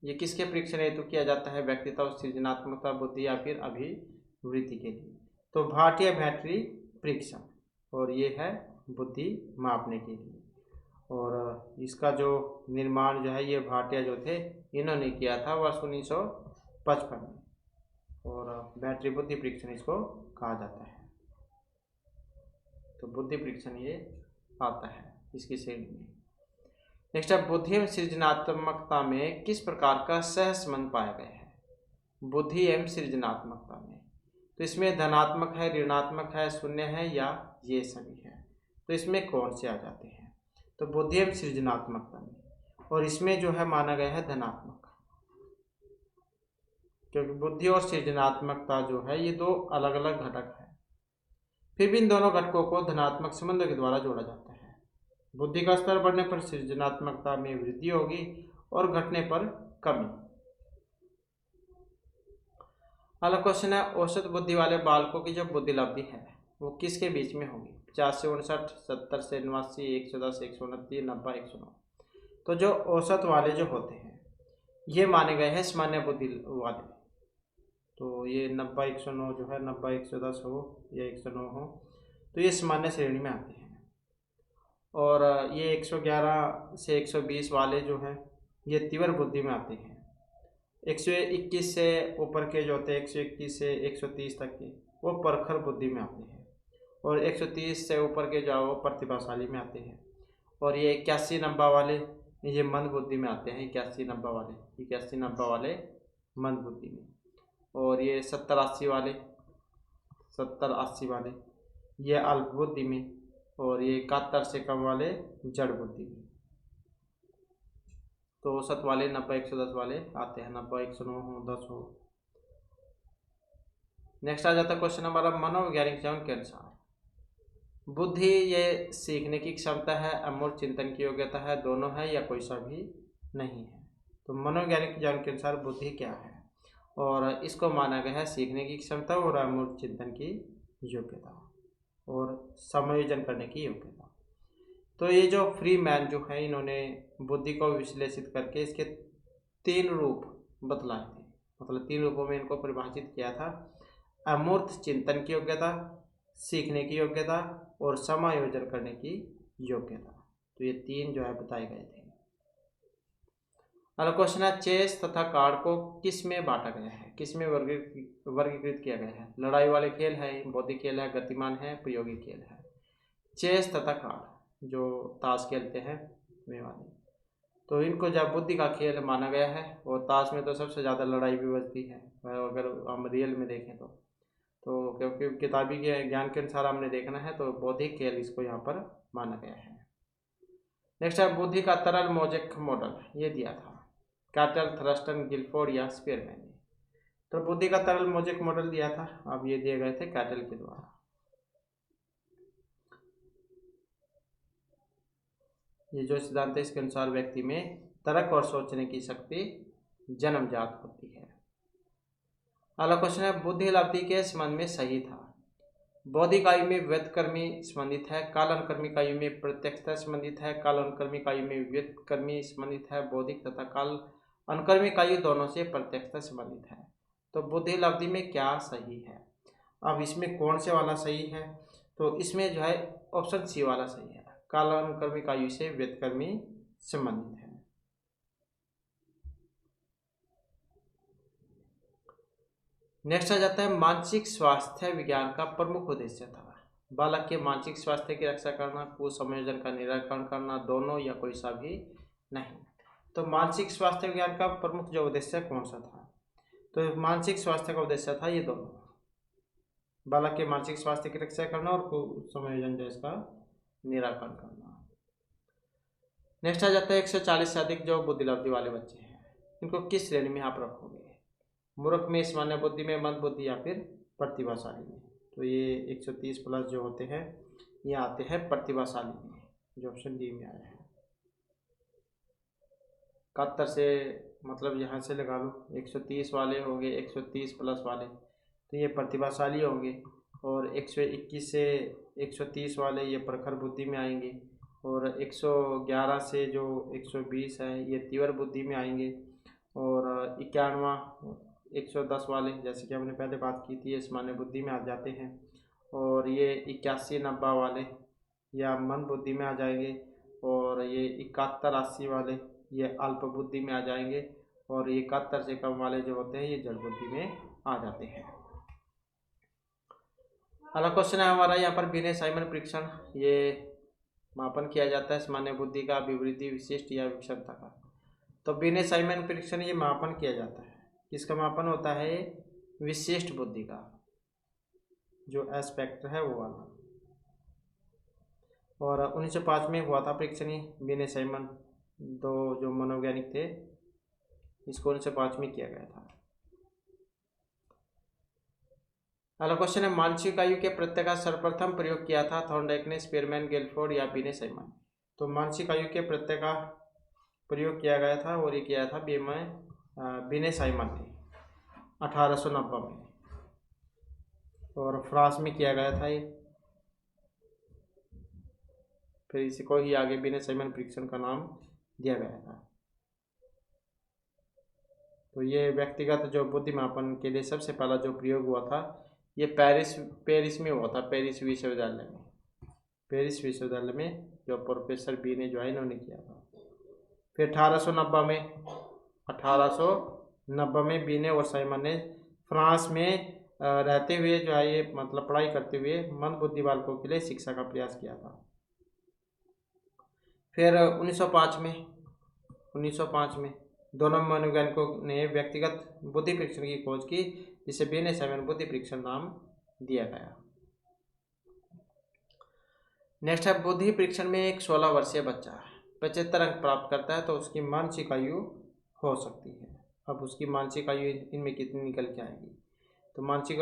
A: ये किसके परीक्षण हेतु किया जाता है? व्यक्तित्व, सृजनात्मकता, बुद्धि या फिर अभिवृद्धि के लिए। तो भाटिया बैटरी परीक्षण, और ये है बुद्धि मापने के लिए। और इसका जो निर्माण जो है ये भाटिया जो थे इन्होंने किया था वर्ष 1955 में। और बैटरी बुद्धि परीक्षण इसको कहा जाता है। तो बुद्धि परीक्षण ये आता है इसकी श्रेणी में। नेक्स्ट है, बुद्धि एवं सृजनात्मकता में किस प्रकार का सहसंबंध पाया गया है? बुद्धि एवं सृजनात्मकता में तो इसमें धनात्मक है, ऋणात्मक है, शून्य है या ये सभी है। तो इसमें कौन से आ जाते हैं? तो बुद्धि एवं सृजनात्मकता में, और इसमें जो है माना गया है धनात्मक, क्योंकि बुद्धि और सृजनात्मकता जो है ये दो अलग अलग घटक है। फिर भी इन दोनों घटकों को धनात्मक संबंधों के द्वारा जोड़ा जाता है। बुद्धि का स्तर बढ़ने पर सृजनात्मकता में वृद्धि होगी और घटने पर कमी। अगला क्वेश्चन है, औसत बुद्धि वाले बालकों की जो बुद्धि लब्धि है वो किसके बीच में होगी? 50 से 59, 70 से 89, 110, 129, 90, 109। तो जो औसत वाले जो होते हैं ये माने गए हैं सामान्य बुद्धि वाले। तो ये 90, 109 जो है 90, 110 हो या 109 हो तो ये सामान्य श्रेणी में आते हैं। और ये 111 से 120 वाले जो हैं ये तीव्र बुद्धि में आते हैं। 121 से ऊपर के जो होते हैं 121 से 130 तक के वो प्रखर बुद्धि में आते हैं। और 130 से ऊपर के जो वो प्रतिभाशाली में आते हैं। और ये 81-90 वाले ये मंद बुद्धि में आते हैं। 81-90 वाले मंद बुद्धि में। और ये 70-80 वाले ये अल्प बुद्धि में। और ये 71 से कम वाले जड़ बुद्धि में। तो औसत वाले 90, 110 वाले आते हैं। 90, 109 हो, 10 हो। नेक्स्ट आ जाता है क्वेश्चन हमारा, मनोवैज्ञानिक चयन के अनुसार बुद्धि ये सीखने की क्षमता है, अमूर्त चिंतन की योग्यता है, दोनों है या कोई सा भी नहीं है? तो मनोवैज्ञानिक ज्ञान के अनुसार बुद्धि क्या है? और इसको माना गया है सीखने की क्षमता और अमूर्त चिंतन की योग्यता और समायोजन करने की योग्यता। तो ये जो फ्री मैन जो है इन्होंने बुद्धि को विश्लेषित करके इसके 3 रूप बतलाए थे, मतलब 3 रूपों में इनको परिभाषित किया था। अमूर्त चिंतन की योग्यता, सीखने की योग्यता और समायोजन करने की योग्यता। तो ये 3 जो है बताए गए थे। अगला क्वेश्चन है, चेस तथा कार्ड को किस में बांटा गया है, किस में वर्गीकृत किया गया है? लड़ाई वाले खेल है, बौद्धिक खेल है, गतिमान है, प्रयोगी खेल है। चेस तथा कार्ड जो ताश खेलते हैं वे वाले, तो इनको जब बुद्धि का खेल माना गया है। और ताश में तो सबसे ज़्यादा लड़ाई भी बचती है अगर हम रियल में देखें तो क्योंकि किताबी के ज्ञान के अनुसार हमने देखना है तो बौद्धिक खेल इसको यहाँ पर माना गया है। नेक्स्ट है, बुद्धि का तरल मौजिक मॉडल ये दिया था कैटल, थ्रस्टन, गिलफोर्ड या स्पीयरमैन ने। तो बुद्धि का तरल मौजिक मॉडल दिया था, अब ये दिए गए थे कैटल के द्वारा। ये जो सिद्धांत है इसके अनुसार व्यक्ति में तर्क और सोचने की शक्ति जन्मजात होती है। अगला क्वेश्चन है, बुद्धि लब्धि के संबंध में सही था बौद्धिक आयु में व्युत्क्रमी संबंधित है, काल अनुक्रमिक आयु में प्रत्यक्षता संबंधित है, काल अनुक्रमिक आयु में व्युत्क्रमी संबंधित है, बौद्धिक तथा काल अनुक्रमिक आयु दोनों से प्रत्यक्षता संबंधित है। तो बुद्धि लब्धि में क्या सही है? अब इसमें कौन से वाला सही है? तो इसमें जो है ऑप्शन सी वाला सही है, काल अनुक्रमिक आयु से व्युत्क्रमी संबंधित है। नेक्स्ट आ जाता है मानसिक स्वास्थ्य विज्ञान का प्रमुख उद्देश्य था। बालक के मानसिक स्वास्थ्य की रक्षा करना, कुसंयोजन का निराकरण करना, दोनों या कोई सा भी नहीं। तो मानसिक स्वास्थ्य विज्ञान का प्रमुख जो उद्देश्य कौन सा था? तो मानसिक स्वास्थ्य का उद्देश्य था ये दोनों, बालक के मानसिक स्वास्थ्य की रक्षा करना और कुसंयोजन जो इसका निराकरण करना। नेक्स्ट आ जाता है 140 से अधिक जो बुद्धि लब्धि वाले बच्चे हैं, इनको किस श्रेणी में आप रखोगे? मूर्ख में, सामान्य बुद्धि में, मंद बुद्धि या फिर प्रतिभाशाली में? तो ये 130 प्लस जो होते हैं ये आते हैं प्रतिभाशाली में, जो ऑप्शन डी में आया है। 71 से मतलब यहाँ से लगा लो, 130 वाले होंगे, 130 प्लस वाले तो ये प्रतिभाशाली होंगे, और 121 से 130 वाले ये प्रखर बुद्धि में आएंगे, और 111 से जो 120 है ये तीव्र बुद्धि में आएंगे, और 91 110 वाले जैसे कि हमने पहले बात की थी ये सामान्य बुद्धि में आ जाते हैं, और ये 81-90 वाले या मंद बुद्धि में आ जाएंगे, और ये 71-80 वाले ये अल्प बुद्धि में आ जाएंगे, और ये 71 से कम वाले जो होते हैं ये जड़ बुद्धि में आ जाते हैं। अगला क्वेश्चन है हमारा यहाँ पर बिने साइमन परीक्षण, ये मापन किया जाता है सामान्य बुद्धि का, अभिवृद्धि, विशिष्ट या विषमता का। तो बिने साइमन परीक्षण ये मापन किया जाता है, किसका मापन होता है? विशिष्ट बुद्धि का, जो एस्पेक्ट है वो वाला। और 1905 में हुआ था परीक्षण ये बिने साइमन, दो जो मनोवैज्ञानिक थे, इसको 1905 में किया गया था। अगला क्वेश्चन है मानसिक आयु के प्रत्यय का सर्वप्रथम प्रयोग किया था थॉर्नडाइक ने, स्पीरमैन, गेलफोर्ड या बिने साइमन? तो मानसिक आयु के प्रत्यय का प्रयोग किया गया था और ये किया था बिने साइमन ने 1890 में, और फ्रांस में किया गया था ये। फिर इसी को ही आगे बिने साइमन परीक्षण का नाम दिया गया था। तो ये व्यक्तिगत जो बुद्धि मापन के लिए सबसे पहला जो प्रयोग हुआ था ये पेरिस में हुआ था, पेरिस विश्वविद्यालय में जो प्रोफेसर बी ने जो है इन्होंने किया था। फिर 1890 में बी ने और साइमन ने फ्रांस में रहते हुए जो है ये मतलब पढ़ाई करते हुए मंद बुद्धि बालकों के लिए शिक्षा का प्रयास किया था। फिर 1905 में दोनों मनोवैज्ञानिकों ने व्यक्तिगत बुद्धि परीक्षण की खोज की, जिसे बिने साइमन बुद्धि परीक्षण नाम दिया गया। नेक्स्ट है बुद्धि परीक्षण में एक 16 वर्षीय बच्चा 75 अंक प्राप्त करता है तो उसकी मानसिक आयु हो सकती है। अब उसकी मानसिक आयु इनमें कितनी निकल के आएगी? तो मानसिक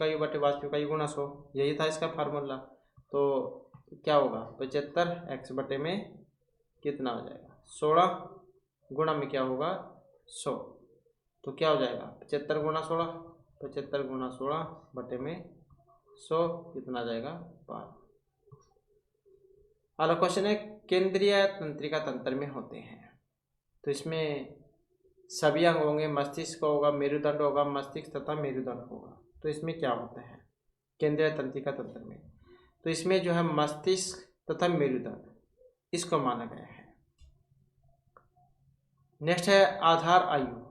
A: आयु बटे वास्तविक आयु गुणा 100, यही था इसका फार्मूला। तो क्या होगा? 75 x बटे में कितना हो जाएगा? 16 गुणा में क्या होगा? 100। तो क्या हो जाएगा? 75 गुणा 16, 75 गुणा 16 बटे में 100 कितना आ जाएगा? 5। अगला क्वेश्चन है केंद्रीय तंत्रिका तंत्र में होते हैं, तो इसमें सभी अंग होंगे, मस्तिष्क होगा, मेरुदंड होगा, मस्तिष्क तथा मेरुदंड होगा। तो इसमें क्या होता है केंद्रीय तंत्रिका तंत्र में? तो इसमें जो है मस्तिष्क तथा मेरुदंड इसको माना गया है। नेक्स्ट है आधार आयु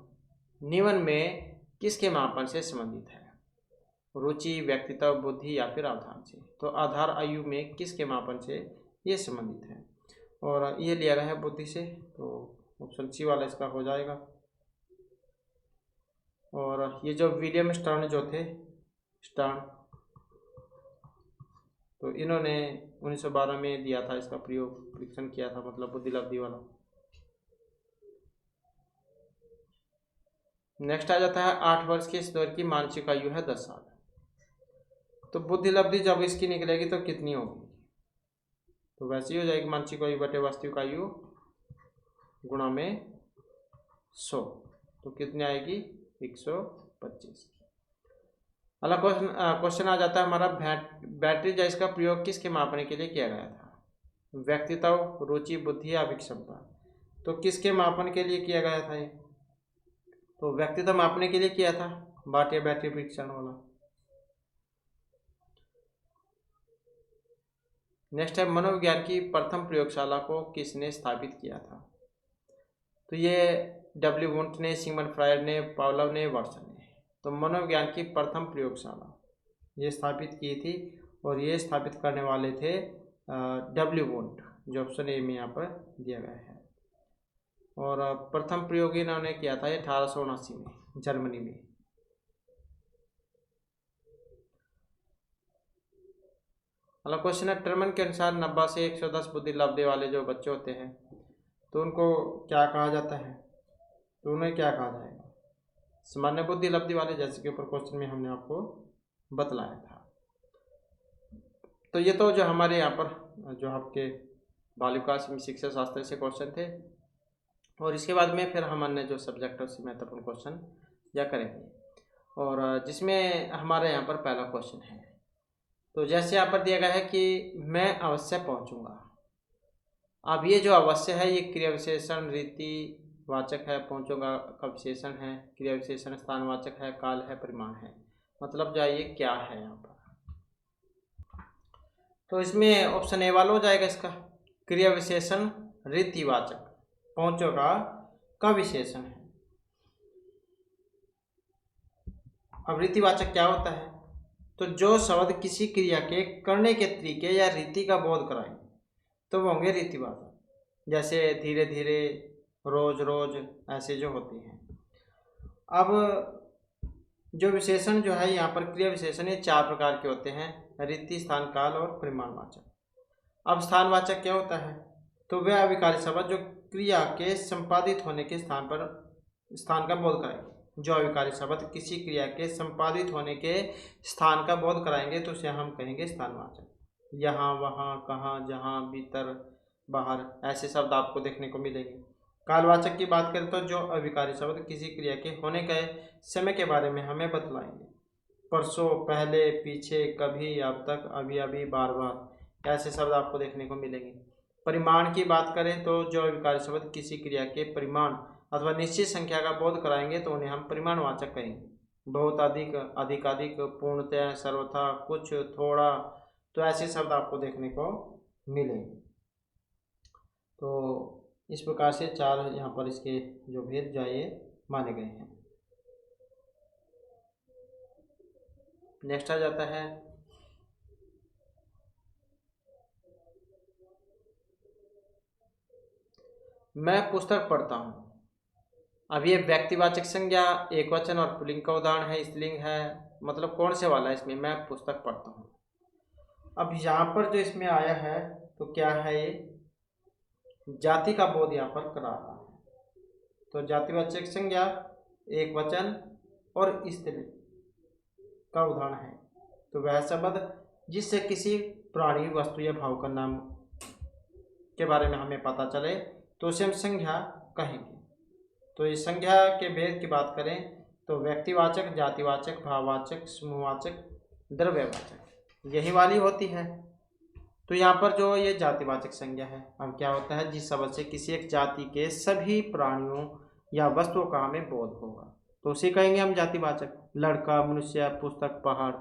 A: निम्न में किसके मापन से संबंधित है? रुचि, व्यक्तित्व, बुद्धि या फिर अवधान से? तो आधार आयु में किसके मापन से ये संबंधित है और ये लिया गया है बुद्धि से, तो ऑप्शन सी वाला इसका हो जाएगा। और ये जो विलियम स्टर्न जो थे तो इन्होंने 1912 में दिया था, इसका परीक्षण किया था, मतलब बुद्धि लब्धि वाला। नेक्स्ट आ जाता है 8 वर्ष के इस दौर की मानसिक आयु है 10 साल। तो बुद्धि लब्धि जब इसकी निकलेगी तो कितनी होगी? तो वैसे ही हो जाएगी मानसिक आयु बटे वास्तविक आयु गुणा में 100, तो कितनी आएगी? 125। अगला क्वेश्चन आ जाता है हमारा, बैटरी जो इसका प्रयोग किसके मापने के लिए किया गया था? व्यक्तित्व, रुचि, बुद्धि या अभिक्षमता। तो किसके मापन के लिए किया गया था ये? तो व्यक्तित्व मापने के लिए किया था, बाट या बैटरी परीक्षण वाला। नेक्स्ट है, मनोविज्ञान की प्रथम प्रयोगशाला को किसने स्थापित किया था? तो ये डब्ल्यू वुंट ने, सिगमंड फ्रायड ने, पावलोव ने, वाटसन ने। तो मनोविज्ञान की प्रथम प्रयोगशाला ये स्थापित की थी, और ये स्थापित करने वाले थे डब्ल्यू वुंट, जो ऑप्शन ए में यहाँ पर दिया गया है। और प्रथम प्रयोग इन्होंने किया था 1879 में जर्मनी में। अगला क्वेश्चन है, टर्मन के अनुसार 90 से 110 बुद्धि लब्धि वाले जो बच्चे होते हैं तो उनको क्या कहा जाता है? तो उन्हें क्या कहा जाएगा? सामान्य बुद्धि लब्धि वाले, जैसे कि ऊपर क्वेश्चन में हमने आपको बतलाया था। तो ये तो जो हमारे यहाँ पर जो आपके बाल विकास शिक्षा शास्त्र से क्वेश्चन थे, और इसके बाद में फिर हम अन्य जो सब्जेक्ट है उससे महत्वपूर्ण क्वेश्चन या करेंगे, और जिसमें हमारे यहाँ पर पहला क्वेश्चन है। तो जैसे यहाँ पर दिया गया है कि मैं अवश्य पहुँचूंगा। अब ये जो अवश्य है ये क्रिया विशेषण रीति वाचक है, पहुँचूंगा का विशेषण है, क्रिया विशेषण स्थानवाचक है, काल है, परिमाण है। मतलब जो ये क्या है यहाँ पर? तो इसमें ऑप्शन ए वाला हो जाएगा इसका, क्रिया विशेषण रीतिवाचक, पहुँचोगा का विशेषण है। अब रीतिवाचक क्या होता है? तो जो शब्द किसी क्रिया के करने के तरीके या रीति का बोध कराएंगे तो वो होंगे रीतिवाचक। जैसे धीरे धीरे, रोज रोज, ऐसे जो होते हैं। अब जो विशेषण जो है यहाँ पर क्रिया विशेषण ये 4 प्रकार के होते हैं, रीति, स्थान, काल और परिमाणवाचक। अब स्थानवाचक क्या होता है? तो वह अविकारी शब्द जो क्रिया के संपादित होने के स्थान का बोध कराएंगे। जो अविकारी शब्द किसी क्रिया के संपादित होने के स्थान का बोध कराएंगे तो उसे हम कहेंगे स्थानवाचक। यहाँ, वहाँ, कहाँ, जहाँ, भीतर, बाहर, ऐसे शब्द आपको देखने को मिलेंगे। कालवाचक की बात करें तो जो अविकारी शब्द किसी क्रिया के होने के समय के बारे में हमें बतलाएंगे। परसों, पहले, पीछे, कभी, अब तक, अभी अभी, बार बार, ऐसे शब्द आपको देखने को मिलेंगे। परिमाण की बात करें तो जो अविकारी शब्द किसी क्रिया के परिमाण अथवा निश्चित संख्या का बोध कराएंगे तो उन्हें हम परिमाणवाचक कहेंगे। बहुत, अधिक, अधिकाधिक, पूर्णतः, सर्वथा, कुछ, थोड़ा, तो ऐसे शब्द आपको देखने को मिलेंगे। तो इस प्रकार से 4 यहाँ पर इसके जो भेद जो ये माने गए हैं। नेक्स्ट आ जाता है, मैं पुस्तक पढ़ता हूँ। अब ये व्यक्तिवाचक संज्ञा, एक वचन और पुल्लिंग का उदाहरण है, स्त्रीलिंग है, मतलब कौन से वाला है इसमें? मैं पुस्तक पढ़ता हूँ। अब यहाँ पर जो इसमें आया है तो क्या है? ये जाति का बोध यहाँ पर करा रहा है। तो जातिवाचक संज्ञा, एक वचन और स्त्रीलिंग का उदाहरण है। तो वह शब्द जिससे किसी प्राणी, वस्तु या भाव का नाम के बारे में हमें पता चले तो उसे हम संज्ञा कहेंगे। तो इस संज्ञा के भेद की बात करें तो व्यक्तिवाचक, जातिवाचक, भाववाचक, समूहवाचक, द्रव्यवाचक, यही वाली होती है। तो यहाँ पर जो ये जातिवाचक संज्ञा है, अब क्या होता है? जिस शब्द से किसी एक जाति के सभी प्राणियों या वस्तुओं का हमें बोध होगा तो उसे कहेंगे हम जातिवाचक। लड़का, मनुष्य, पुस्तक, पहाड़।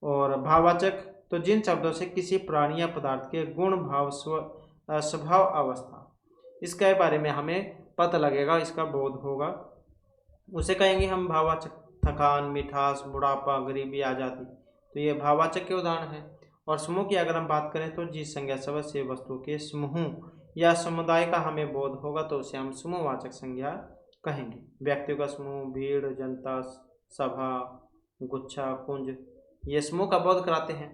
A: और भाववाचक तो जिन शब्दों से किसी प्राणी या पदार्थ के गुण, भाव, स्वभाव, अवस्था, इसके बारे में हमें पता लगेगा, इसका बोध होगा, उसे कहेंगे हम भाववाचक। थकान, मिठास, बुढ़ापा, गरीबी, आज़ादी, तो ये भाववाचक के उदाहरण है। और समूह की अगर हम बात करें तो जिस संज्ञा शब्द से वस्तुओं के समूह या समुदाय का हमें बोध होगा तो उसे हम समूहवाचक संज्ञा कहेंगे। व्यक्तियों का समूह, भीड़, जनता, सभा, गुच्छा, कुंज, ये समूह का बोध कराते हैं।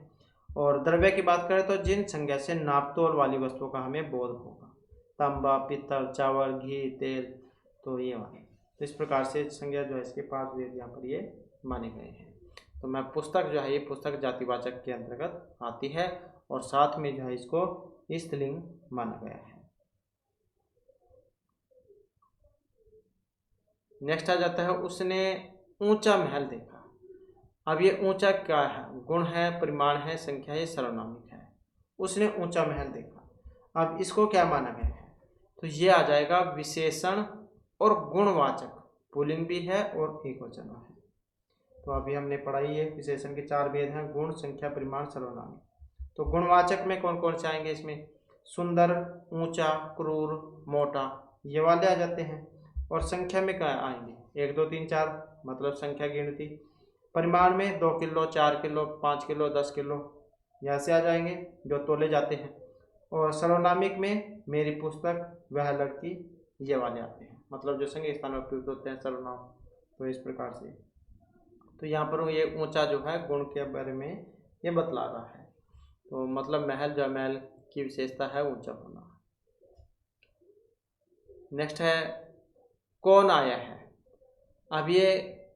A: और द्रव्य की बात करें तो जिन संज्ञा से नापतोल वाली वस्तुओं का हमें बोध होगा, तांबा, पित्तल, चावल, घी, तेल, तो ये वाले। तो इस प्रकार से संज्ञा जो है इसके 5 भेद यहाँ पर ये माने गए हैं। तो मैं पुस्तक जो है ये पुस्तक जातिवाचक के अंतर्गत आती है, और साथ में जो है इसको स्त्रीलिंग माना गया है। नेक्स्ट आ जाता है, उसने ऊंचा महल देखा। अब ये ऊंचा क्या है, गुण है, परिमाण है, संख्या है, सर्वनामिक है। उसने ऊंचा महल देखा। अब इसको क्या माना गया है, तो ये आ जाएगा विशेषण और गुणवाचक, पुल्लिंग भी है और एकवचन है। तो अभी हमने पढ़ाई है विशेषण के 4 भेद हैं, गुण, संख्या, परिमाण, सर्वनामिक। तो गुणवाचक में कौन कौन से आएंगे, इसमें सुंदर, ऊंचा, क्रूर, मोटा, ये वाले आ जाते हैं। और संख्या में क्या आएंगे, 1 2 3 4, मतलब संख्या गिनती। परिमाण में 2 किलो, 4 किलो, 5 किलो, 10 किलो, यहाँ से आ जाएंगे जो तोले जाते हैं। और सर्वनामिक में मेरी पुस्तक, वह लड़की, ये वाले आते हैं, मतलब जो संज्ञा स्थान में प्रयुक्त होते हैं सर्वनाम। तो इस प्रकार से तो यहाँ पर ये ऊंचा जो है गुण के बारे में ये बतला रहा है। तो मतलब महल जो महल की विशेषता है ऊंचा होना। नेक्स्ट है कौन आया है। अब ये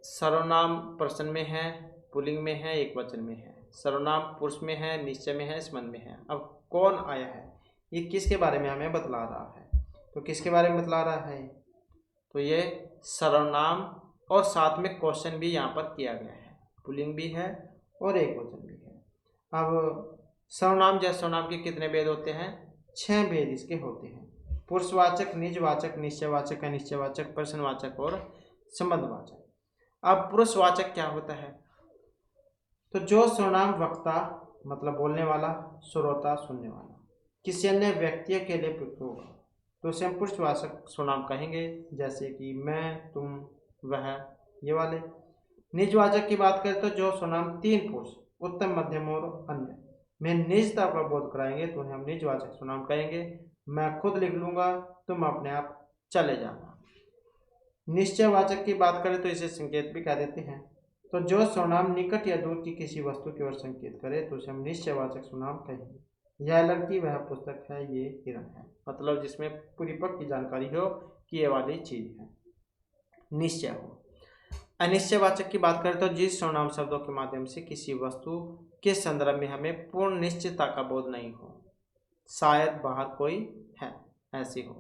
A: सर्वनाम प्रश्न में है, पुल्लिंग में है, एकवचन में है। सर्वनाम पुरुष में है, निश्चय में है, संबंध में है। अब कौन आया है, ये किसके बारे में हमें बतला रहा है, तो किसके बारे में बतला रहा है, तो ये सर्वनाम और साथ में क्वेश्चन भी यहाँ पर किया गया है, पुल्लिंग भी है और एकवचन भी है। अब सर्वनाम जैसे सर्वनाम के कितने भेद होते हैं, 6 भेद इसके होते हैं। पुरुषवाचक, निजवाचक, निश्चयवाचक, अनिश्चयवाचक, प्रश्नवाचक और संबंधवाचक। अब पुरुषवाचक क्या होता है, तो जो सर्वनाम वक्ता मतलब बोलने वाला, श्रोता सुनने वाला, किसी अन्य व्यक्ति के लिए प्रयुक्त होगा तो उसे हम पुरुषवाचक सर्वनाम कहेंगे, जैसे कि मैं, तुम, वह, ये वाले। निजवाचक की बात करें तो जो सर्वनाम 3 पुरुष, उत्तम, मध्यम और अन्य में निजता का बोध कराएंगे तो उन्हें हम निजवाचक सर्वनाम कहेंगे। मैं खुद लिख लूंगा, तुम अपने आप चले जाना। निश्चयवाचक की बात करें तो इसे संकेत भी कह देते हैं। तो जो सर्वनाम निकट या दूर की किसी वस्तु की ओर संकेत करे तो उसे हम निश्चयवाचक सर्वनाम कहेंगे। यह लड़की, वह पुस्तक है, ये हिरण है, मतलब जिसमें पूरी पक्की जानकारी हो कि ये वाली चीज है, निश्चय हो। अनिश्चयवाचक की बात करें तो जिस सर्वनाम शब्दों के माध्यम से किसी वस्तु के संदर्भ में हमें पूर्ण निश्चितता का बोध नहीं हो, शायद बाहर कोई है, ऐसी हो।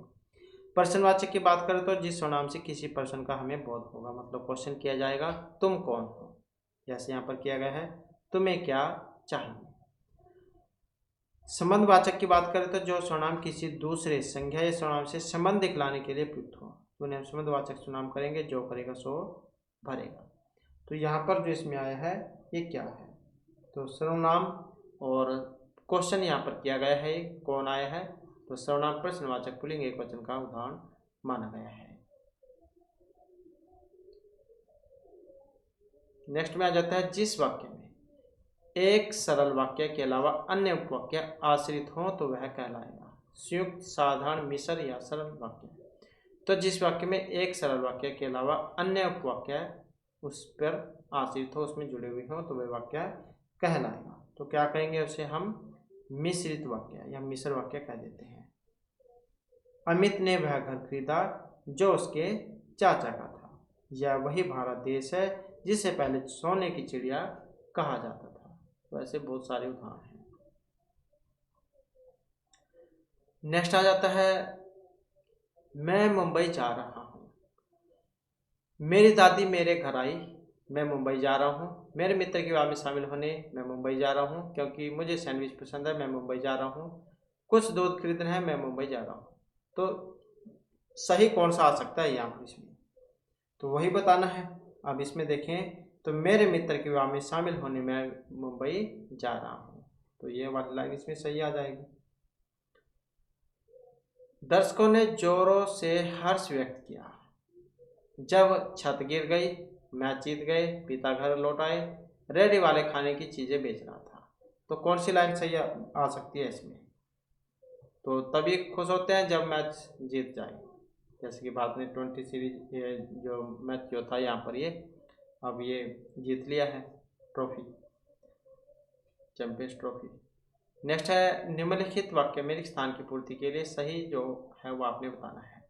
A: प्रश्नवाचक की बात करें तो जिस सर्वनाम से किसी प्रश्न का हमें बोध होगा, मतलब क्वेश्चन किया जाएगा, तुम कौन हो, जैसे यहाँ पर किया गया है, तुम्हें क्या चाहिए। संबंधवाचक की बात करें तो जो सर्वनाम किसी दूसरे संज्ञा या सर्वनाम से संबंध दिखलाने के लिए प्रयुक्त हो तो उन्हें हम संबंधवाचक सर्वनाम करेंगे। जो करेगा सो भरेगा। तो यहाँ पर जो इसमें आया है ये क्या है, तो सर्वनाम और क्वेश्चन यहाँ पर किया गया है, कौन आया है, तो सर्वनाम प्रश्नवाचक पुल्लिंग एकवचन का उदाहरण माना गया है। नेक्स्ट में आ जाता है जिस वाक्य में एक सरल वाक्य के अलावा अन्य उपवाक्य आश्रित हो तो वह कहलाएगा संयुक्त, साधारण, मिश्र या सरल वाक्य। तो जिस वाक्य में एक सरल वाक्य के अलावा अन्य उपवाक्य उस पर आश्रित हो, उसमें जुड़े हुए हो तो वह वाक्य कहलाएगा। तो क्या कहेंगे, उसे हम मिश्रित वाक्य या मिश्र वाक्य कह देते हैं। अमित ने वह घर खरीदा जो उसके चाचा का था। यह वही भारत देश है जिसे पहले सोने की चिड़िया कहा जाता था। वैसे बहुत सारे उदाहरण हैं। नेक्स्ट आ जाता है मैं मुंबई जा रहा हूँ। मेरी दादी मेरे घर आई, मैं मुंबई जा रहा हूँ। मेरे मित्र के विवाह में शामिल होने मैं मुंबई जा रहा हूँ। क्योंकि मुझे सैंडविच पसंद है, मैं मुंबई जा रहा हूँ। कुछ दूध खरीदना है, मैं मुंबई जा रहा हूँ। तो सही कौन सा आ सकता है यहाँ पर, इसमें तो वही बताना है। अब इसमें देखें तो मेरे मित्र के विवाह में शामिल होने मैं मुंबई जा रहा हूँ, तो ये वाली लाइन इसमें सही आ जाएगी। दर्शकों ने जोरों से हर्ष व्यक्त किया जब छत गिर गई, मैच जीत गए, पिता घर लौट आए, रेडी वाले खाने की चीजें बेच रहा था। तो कौन सी लाइन सही आ सकती है इसमें, तो तभी खुश होते हैं जब मैच जीत जाए। जैसे कि भारत ने 20 सीरीज ये जो मैच जो था यहाँ पर ये अब ये जीत लिया है ट्रॉफी, चैंपियंस ट्रॉफी। नेक्स्ट है निम्नलिखित वाक्य में स्थान की पूर्ति के लिए सही जो है वो आपने बताना है।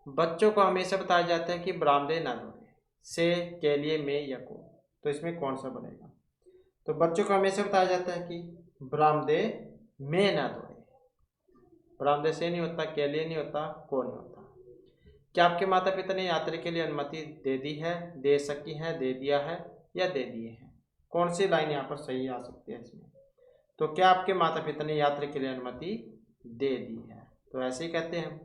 A: बच्चों को हमेशा बताया जाता है कि बरामदे ना दौड़े, से, के लिए, में या को, तो इसमें कौन सा बनेगा, तो बच्चों को हमेशा बताया जाता है कि बरामदे में ना दौड़े। बरामदे से नहीं होता, के लिए नहीं होता, को नहीं होता। क्या आपके माता पिता ने यात्रा के लिए अनुमति दे दी है, दे सकी है, दे दिया है या दे दिए हैं, कौन सी लाइन यहाँ पर सही आ सकती है इसमें? तो क्या आपके माता पिता ने यात्रा के लिए अनुमति दे दी है? तो ऐसे ही कहते हैं हम।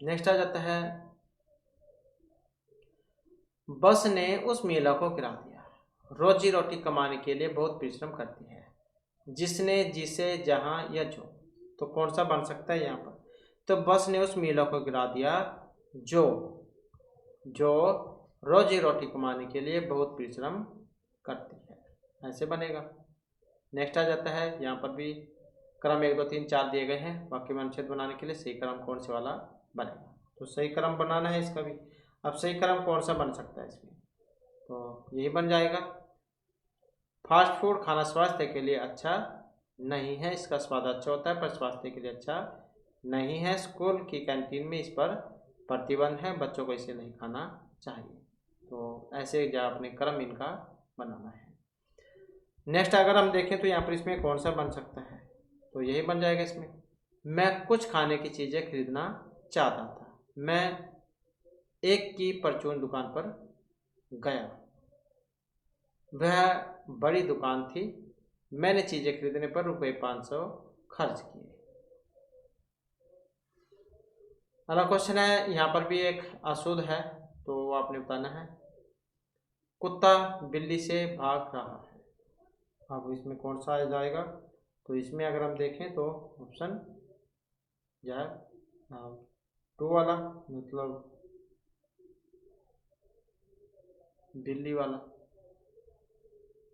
A: नेक्स्ट आ जाता है, बस ने उस महिला को गिरा दिया, रोजी रोटी कमाने के लिए बहुत परिश्रम करती है, जिसने, जिसे, जहां या जो। तो कौन सा बन सकता है यहाँ पर? तो बस ने उस महिला को गिरा दिया जो रोजी रोटी कमाने के लिए बहुत परिश्रम करती है, ऐसे बनेगा। नेक्स्ट आ जाता है, यहाँ पर भी क्रम 1 2 3 4 दिए गए हैं। वाक्य में अनुच्छेद बनाने के लिए सही क्रम कौन से वाला बनेगा? तो सही क्रम बनाना है इसका भी। अब सही क्रम कौन सा बन सकता है इसमें? तो यही बन जाएगा, फास्ट फूड खाना स्वास्थ्य के लिए अच्छा नहीं है, इसका स्वाद अच्छा होता है पर स्वास्थ्य के लिए अच्छा नहीं है। स्कूल की कैंटीन में इस पर प्रतिबंध है, बच्चों को इसे नहीं खाना चाहिए। तो ऐसे जो अपने क्रम इनका बनाना है। नेक्स्ट अगर हम देखें तो यहाँ पर इसमें कौन सा बन सकता है? तो यही बन जाएगा इसमें, मैं कुछ खाने की चीज़ें खरीदना चाहता था, मैं एक की परचून दुकान पर गया, वह बड़ी दुकान थी, मैंने चीज़ें खरीदने पर रुपये 500 खर्च किए। अगला क्वेश्चन है, यहाँ पर भी एक अशुद्ध है तो वो आपने बताना है। कुत्ता बिल्ली से भाग रहा है, अब इसमें कौन सा आ जाएगा? तो इसमें अगर हम देखें तो ऑप्शन या 2 वाला, मतलब बिल्ली वाला।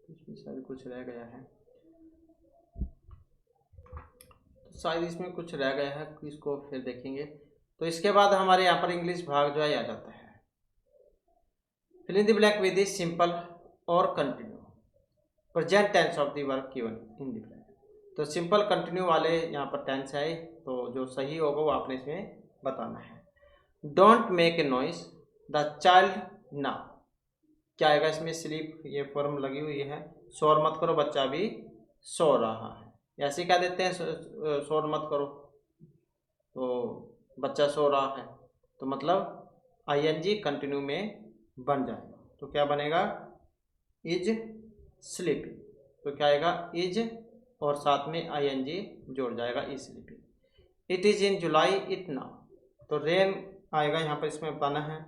A: इसमें शायद कुछ रह गया है, तो शायद इसमें कुछ रह गया है, इसको फिर देखेंगे। तो इसके बाद हमारे यहाँ पर इंग्लिश भाग जो है आ जाता है, fill in the blank with the simple और continuous present tense of the verb given in the blank. तो सिंपल कंटिन्यू वाले यहाँ पर टेंस है, तो जो सही होगा वो आपने इसमें बताना है। Don't make a noise the child now, क्या आएगा इसमें? स्लीप, ये फॉर्म लगी हुई है, शोर मत करो, बच्चा भी सो रहा है। ऐसे क्या देते हैं, शोर मत करो, तो बच्चा सो रहा है, तो मतलब आईएनजी कंटिन्यू में बन जाएगा। तो क्या बनेगा? Is sleeping. तो क्या आएगा? इज और साथ में आईएनजी जोड़ जाएगा, is sleeping. It is in July it now, तो रेन आएगा यहाँ पर, इसमें बताना है।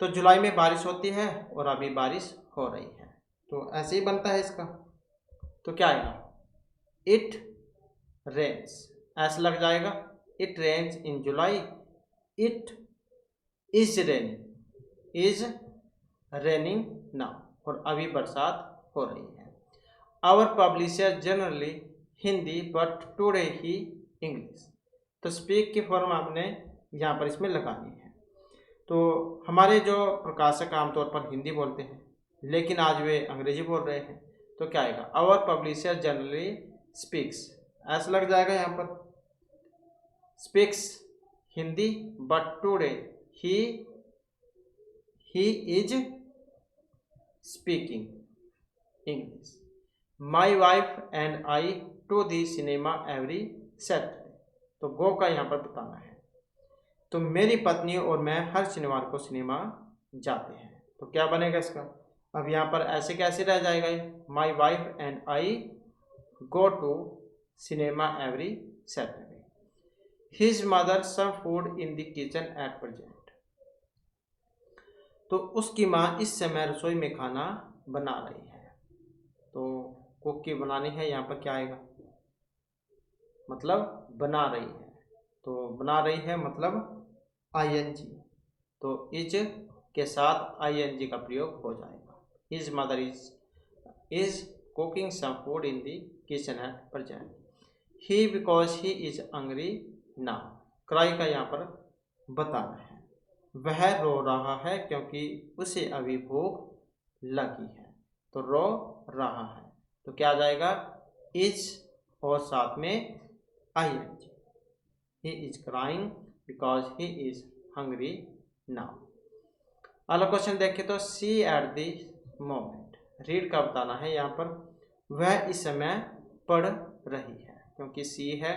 A: तो जुलाई में बारिश होती है और अभी बारिश हो रही है, तो ऐसे ही बनता है इसका। तो क्या आएगा? इट रेन्स, ऐसा लग जाएगा, it rains in July, it is raining now, और अभी बरसात हो रही है। Our publisher generally Hindi but today he English. तो स्पीक की फॉर्म आपने यहाँ पर इसमें लगानी है। तो हमारे जो प्रकाशक आमतौर पर हिंदी बोलते हैं, लेकिन आज वे अंग्रेजी बोल रहे हैं, तो क्या आएगा? आवर पब्लिशर जनरली स्पीक्स, ऐसा लग जाएगा यहाँ पर, speaks Hindi but today he is speaking English. My wife and I to the cinema every Saturday. तो गो का यहाँ पर बताना है, तो मेरी पत्नी और मैं हर शनिवार को सिनेमा जाते हैं। तो क्या बनेगा इसका? अब यहाँ पर ऐसे कैसे रह जाएगा ये? My wife and I go to cinema every Saturday. His mother serve food in the kitchen at present. तो उसकी माँ इस समय रसोई में खाना बना रही है। तो कुक की बनानी है, यहाँ पर क्या आएगा? मतलब बना रही है, तो बना रही है मतलब आईएनजी, तो इज के साथ आईएनजी का प्रयोग हो जाएगा। His mother is cooking some food in the kitchen at present. He because he is hungry now. Cry का यहाँ पर बताना है, वह रो रहा है क्योंकि उसे अभी भूख लगी है। तो रो रहा है, तो क्या आ जाएगा? इज और साथ में I N G. He is crying because he is hungry now. अगला क्वेश्चन देखें तो she at the moment, read का बताना है यहाँ पर, वह इस समय पढ़ रही है, क्योंकि सी है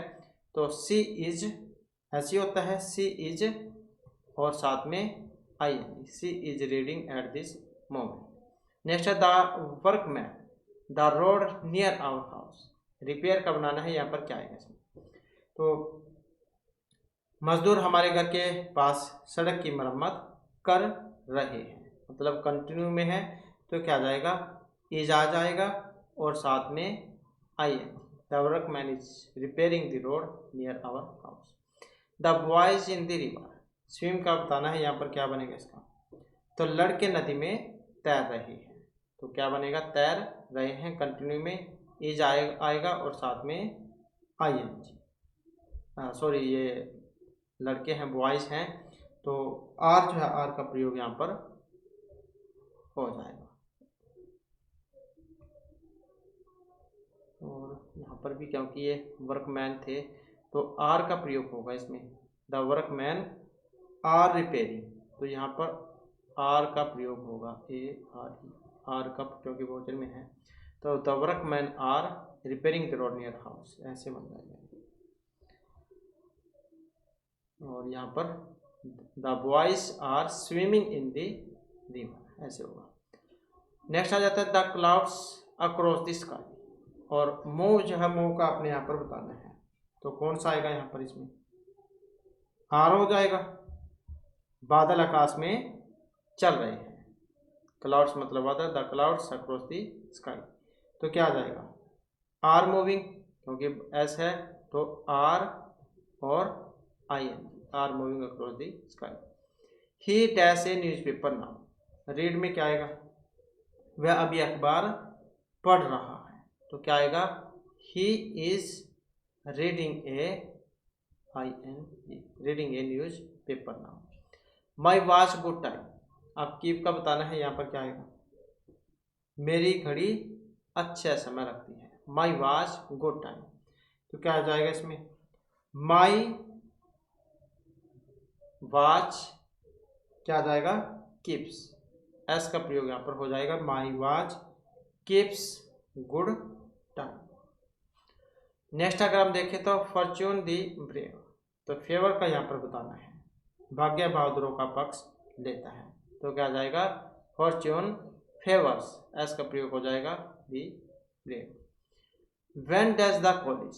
A: तो सी इज ऐसी होता है, सी इज और साथ में ing, she is reading at this moment. Next है the workman, the road near our house, repair का बनाना है, यहाँ पर क्या आएगा इसमें? तो मजदूर हमारे घर के पास सड़क की मरम्मत कर रहे हैं, मतलब कंटिन्यू में है तो क्या जाएगा? इज आ जाएगा और साथ में I N. The workman is repairing the road near our house. The boys in the river, swim का बताना है, यहाँ पर क्या बनेगा इसका? तो लड़के नदी में तैर रहे हैं, तो क्या बनेगा? तैर रहे हैं, कंटिन्यू में इज आएगा और साथ में आई एन जी। सॉरी, ये लड़के हैं, बॉयज हैं, तो आर जो है, आर का प्रयोग यहाँ पर हो जाएगा। और यहाँ पर भी क्योंकि ये वर्कमैन थे तो आर का प्रयोग होगा इसमें। द वर्कमैन आर रिपेयरिंग, तो यहाँ पर आर का प्रयोग होगा, आर का, क्योंकि बहुवचन में है, तो the workman are repairing the road near house, ऐसे बन जाएगा। और यहाँ पर the boys are swimming in the river, ऐसे होगा। नेक्स्ट आ जाता है the clouds across the sky, और मूव जो है, मूव का अपने यहाँ पर बताना है, तो कौन सा आएगा यहाँ पर? इसमें आर हो जाएगा। बादल आकाश में चल रहे हैं, क्लाउड्स मतलब बादल, the clouds across the sky, तो क्या आ जाएगा? आर मूविंग, क्योंकि एस है तो आर और I N, are moving across the sky. He dash a newspaper now, read में क्या आएगा? वह अभी अखबार पढ़ रहा है, तो क्या आएगा? He is reading a, I N G, reading a newspaper now. My watch good time, आप कीप का बताना है, यहाँ पर क्या आएगा? मेरी घड़ी अच्छा समय रखती है, माई वॉच गुड टाइम, तो क्या आ जाएगा इसमें? माई वॉच क्या आ जाएगा? कीप्स, एस का प्रयोग यहाँ पर हो जाएगा, my watch keeps good time. Next अगर हम देखें तो फॉर्च्यून दी ब्रेव, तो फेवर का यहाँ पर बताना है, भाग्य बहादुरों का पक्ष लेता है, तो क्या आ जाएगा? फॉर्च्यून फेवर्स, एस का प्रयोग हो जाएगा, the brave. When does the college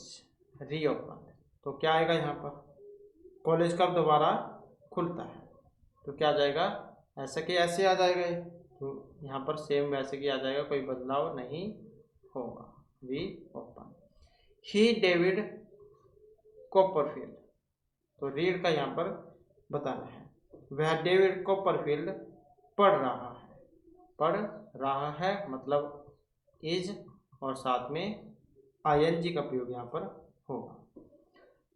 A: reopen, तो क्या आएगा यहाँ पर? कॉलेज कब दोबारा खुलता है, तो क्या आ जाएगा? ऐसा कि ऐसे आ जाएगा, तो यहाँ पर सेम वैसे कि आ जाएगा, कोई बदलाव नहीं होगा, रीओपन। ही डेविड कॉपरफील्ड, तो रीड का यहाँ पर बताना है, वह डेविड कॉपरफील्ड पढ़ रहा है, मतलब इज और साथ में आईएनजी का प्रयोग यहाँ पर होगा।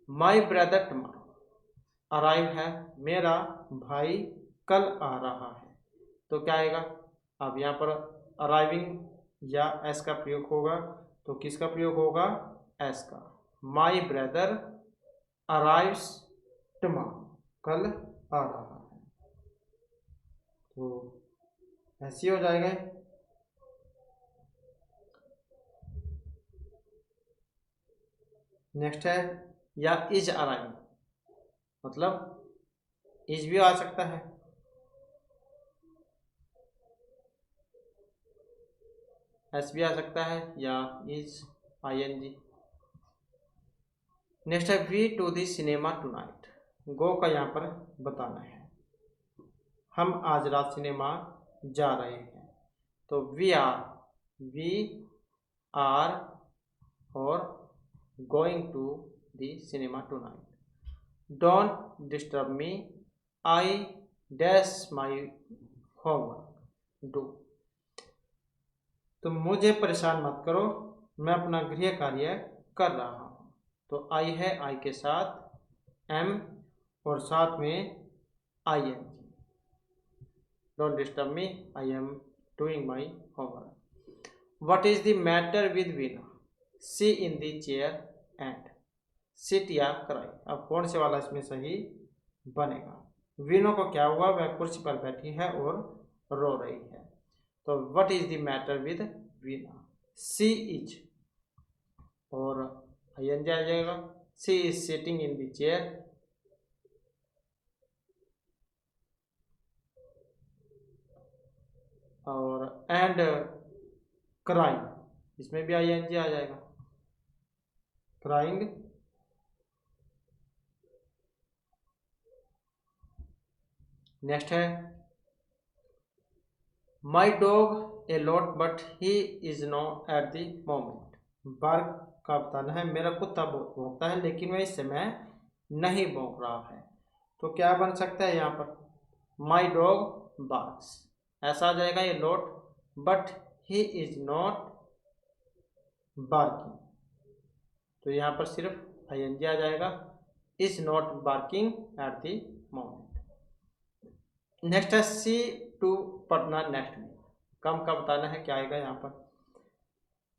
A: माई ब्रदर टुमारो अराइव है, मेरा भाई कल आ रहा है, तो क्या आएगा? अब यहाँ पर अराइविंग या एस का प्रयोग होगा, तो किसका प्रयोग होगा? एस का। माई ब्रदर अराइव्स टुमारो, कल आ रहा है, तो ऐसे हो जाएगा। नेक्स्ट है या इज अराइविंग, मतलब इज भी आ सकता है, एस भी आ सकता है, या इज आईएनजी। नेक्स्ट है we to the cinema tonight, go का यहाँ पर बताना है, हम आज रात सिनेमा जा रहे हैं, तो वी आर और going to the cinema tonight. Don't disturb me, I dash my homework do, तो मुझे परेशान मत करो, मैं अपना गृह कार्य कर रहा हूँ, तो आई है, आई के साथ एम और साथ में I N G. Don't disturb me, I am doing my homework. What is the matter with Veena, she in the chair and sit या क्राई, अब कौन से वाला इसमें सही बनेगा? वीनो को क्या हुआ? वह कुर्सी पर बैठी है और रो रही है, तो what is the matter with Veena? She is और आई एन जी आ जाएगा, she is sitting in the chair और एंड क्राइंग, इसमें भी आईएनजी आ जाएगा, क्राइंग। नेक्स्ट है my dog a lot but he is no at the moment. Bark का बताना है मेरा कुत्ता भौंकता है लेकिन वह इस समय नहीं भौंक रहा है। तो क्या बन सकता है यहाँ पर, माई डॉग बार्क्स, ऐसा आ जाएगा ये lot, but he is not barking, तो यहाँ पर सिर्फ आईएनजी आ जाएगा, is not barking eight the moment. Next है सी टू पटना नेक्स्ट वीक, कम का बताना है, क्या आएगा यहाँ पर,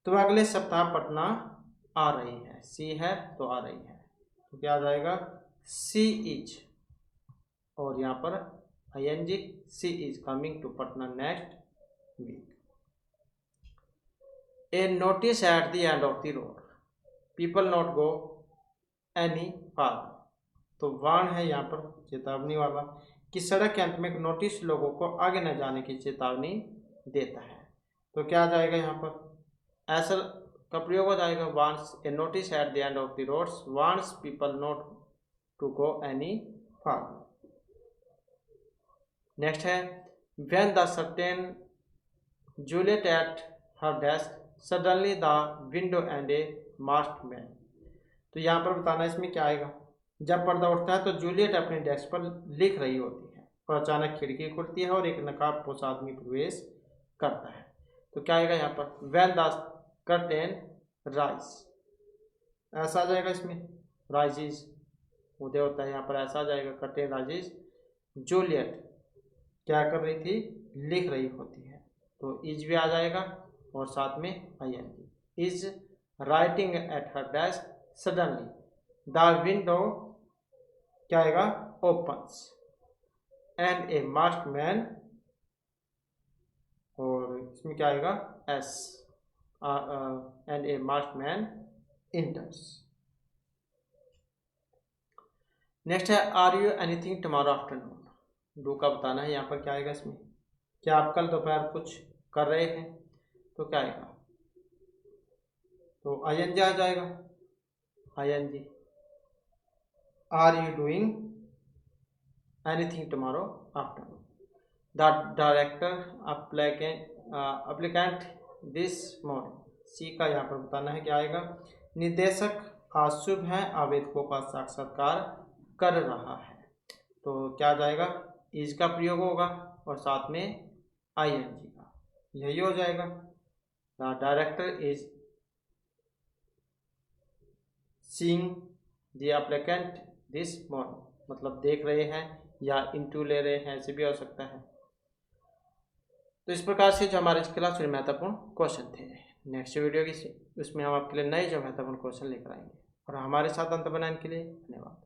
A: तो अगले सप्ताह पटना आ रही है, सी है तो आ रही है, तो क्या आ जाएगा, सी इज, और यहाँ पर I N G, she is coming to Patna next week. A notice at the end of the road, people not go any farther, तो वार्न है यहाँ पर चेतावनी वाला, कि सड़क के अंत में एक नोटिस लोगों को आगे न जाने की चेतावनी देता है। तो क्या आ जाएगा यहाँ पर, ऐसा का प्रयोग हो जाएगा, warns, a notice at the end of the roads warns people not to go any farther. Next है when the certain Juliet at her desk suddenly the window and a mask man, तो यहाँ पर बताना इसमें क्या आएगा, जब पर्दा उठता है तो जूलियट अपने डेस्क पर लिख रही होती है और अचानक खिड़की खुलती है और एक नकाबपोश आदमी प्रवेश करता है। तो क्या आएगा यहाँ पर, व्हेन द कर्टेन राइज, ऐसा आ जाएगा इसमें, राइजिज उदय होता है, यहाँ पर ऐसा आ जाएगा, कर्टेन राइजिज, जूलियट क्या कर रही थी, लिख रही होती है, तो इज भी आ जाएगा और साथ में ING, is writing at her desk suddenly the window क्या आएगा, opens and a masked man, और इसमें क्या आएगा, S, and a masked man enters. Next है are you anything tomorrow afternoon, do का बताना है, यहाँ पर क्या आएगा इसमें, क्या आप कल दोपहर कुछ कर रहे हैं, तो क्या आएगा, तो आईएनजी आ जाएगा, ING, are you doing anything tomorrow afternoon, the director applicant this morning, see का यहाँ पर बताना है, क्या आएगा, निर्देशक आज शुभ है आवेदकों का साक्षात्कार कर रहा है, तो क्या आ जाएगा, इज का प्रयोग होगा और साथ में आईएनजी का, यही हो जाएगा, the director is seeing the applicant this morning, मतलब देख रहे हैं या इंटरव्यू ले रहे हैं, ऐसे भी हो सकता है। तो इस प्रकार से जो हमारे क्लास में महत्वपूर्ण क्वेश्चन थे, नेक्स्ट वीडियो की उसमें हम आपके लिए नए जो महत्वपूर्ण क्वेश्चन लेकर आएंगे, और हमारे साथ अंत बनाने के लिए धन्यवाद।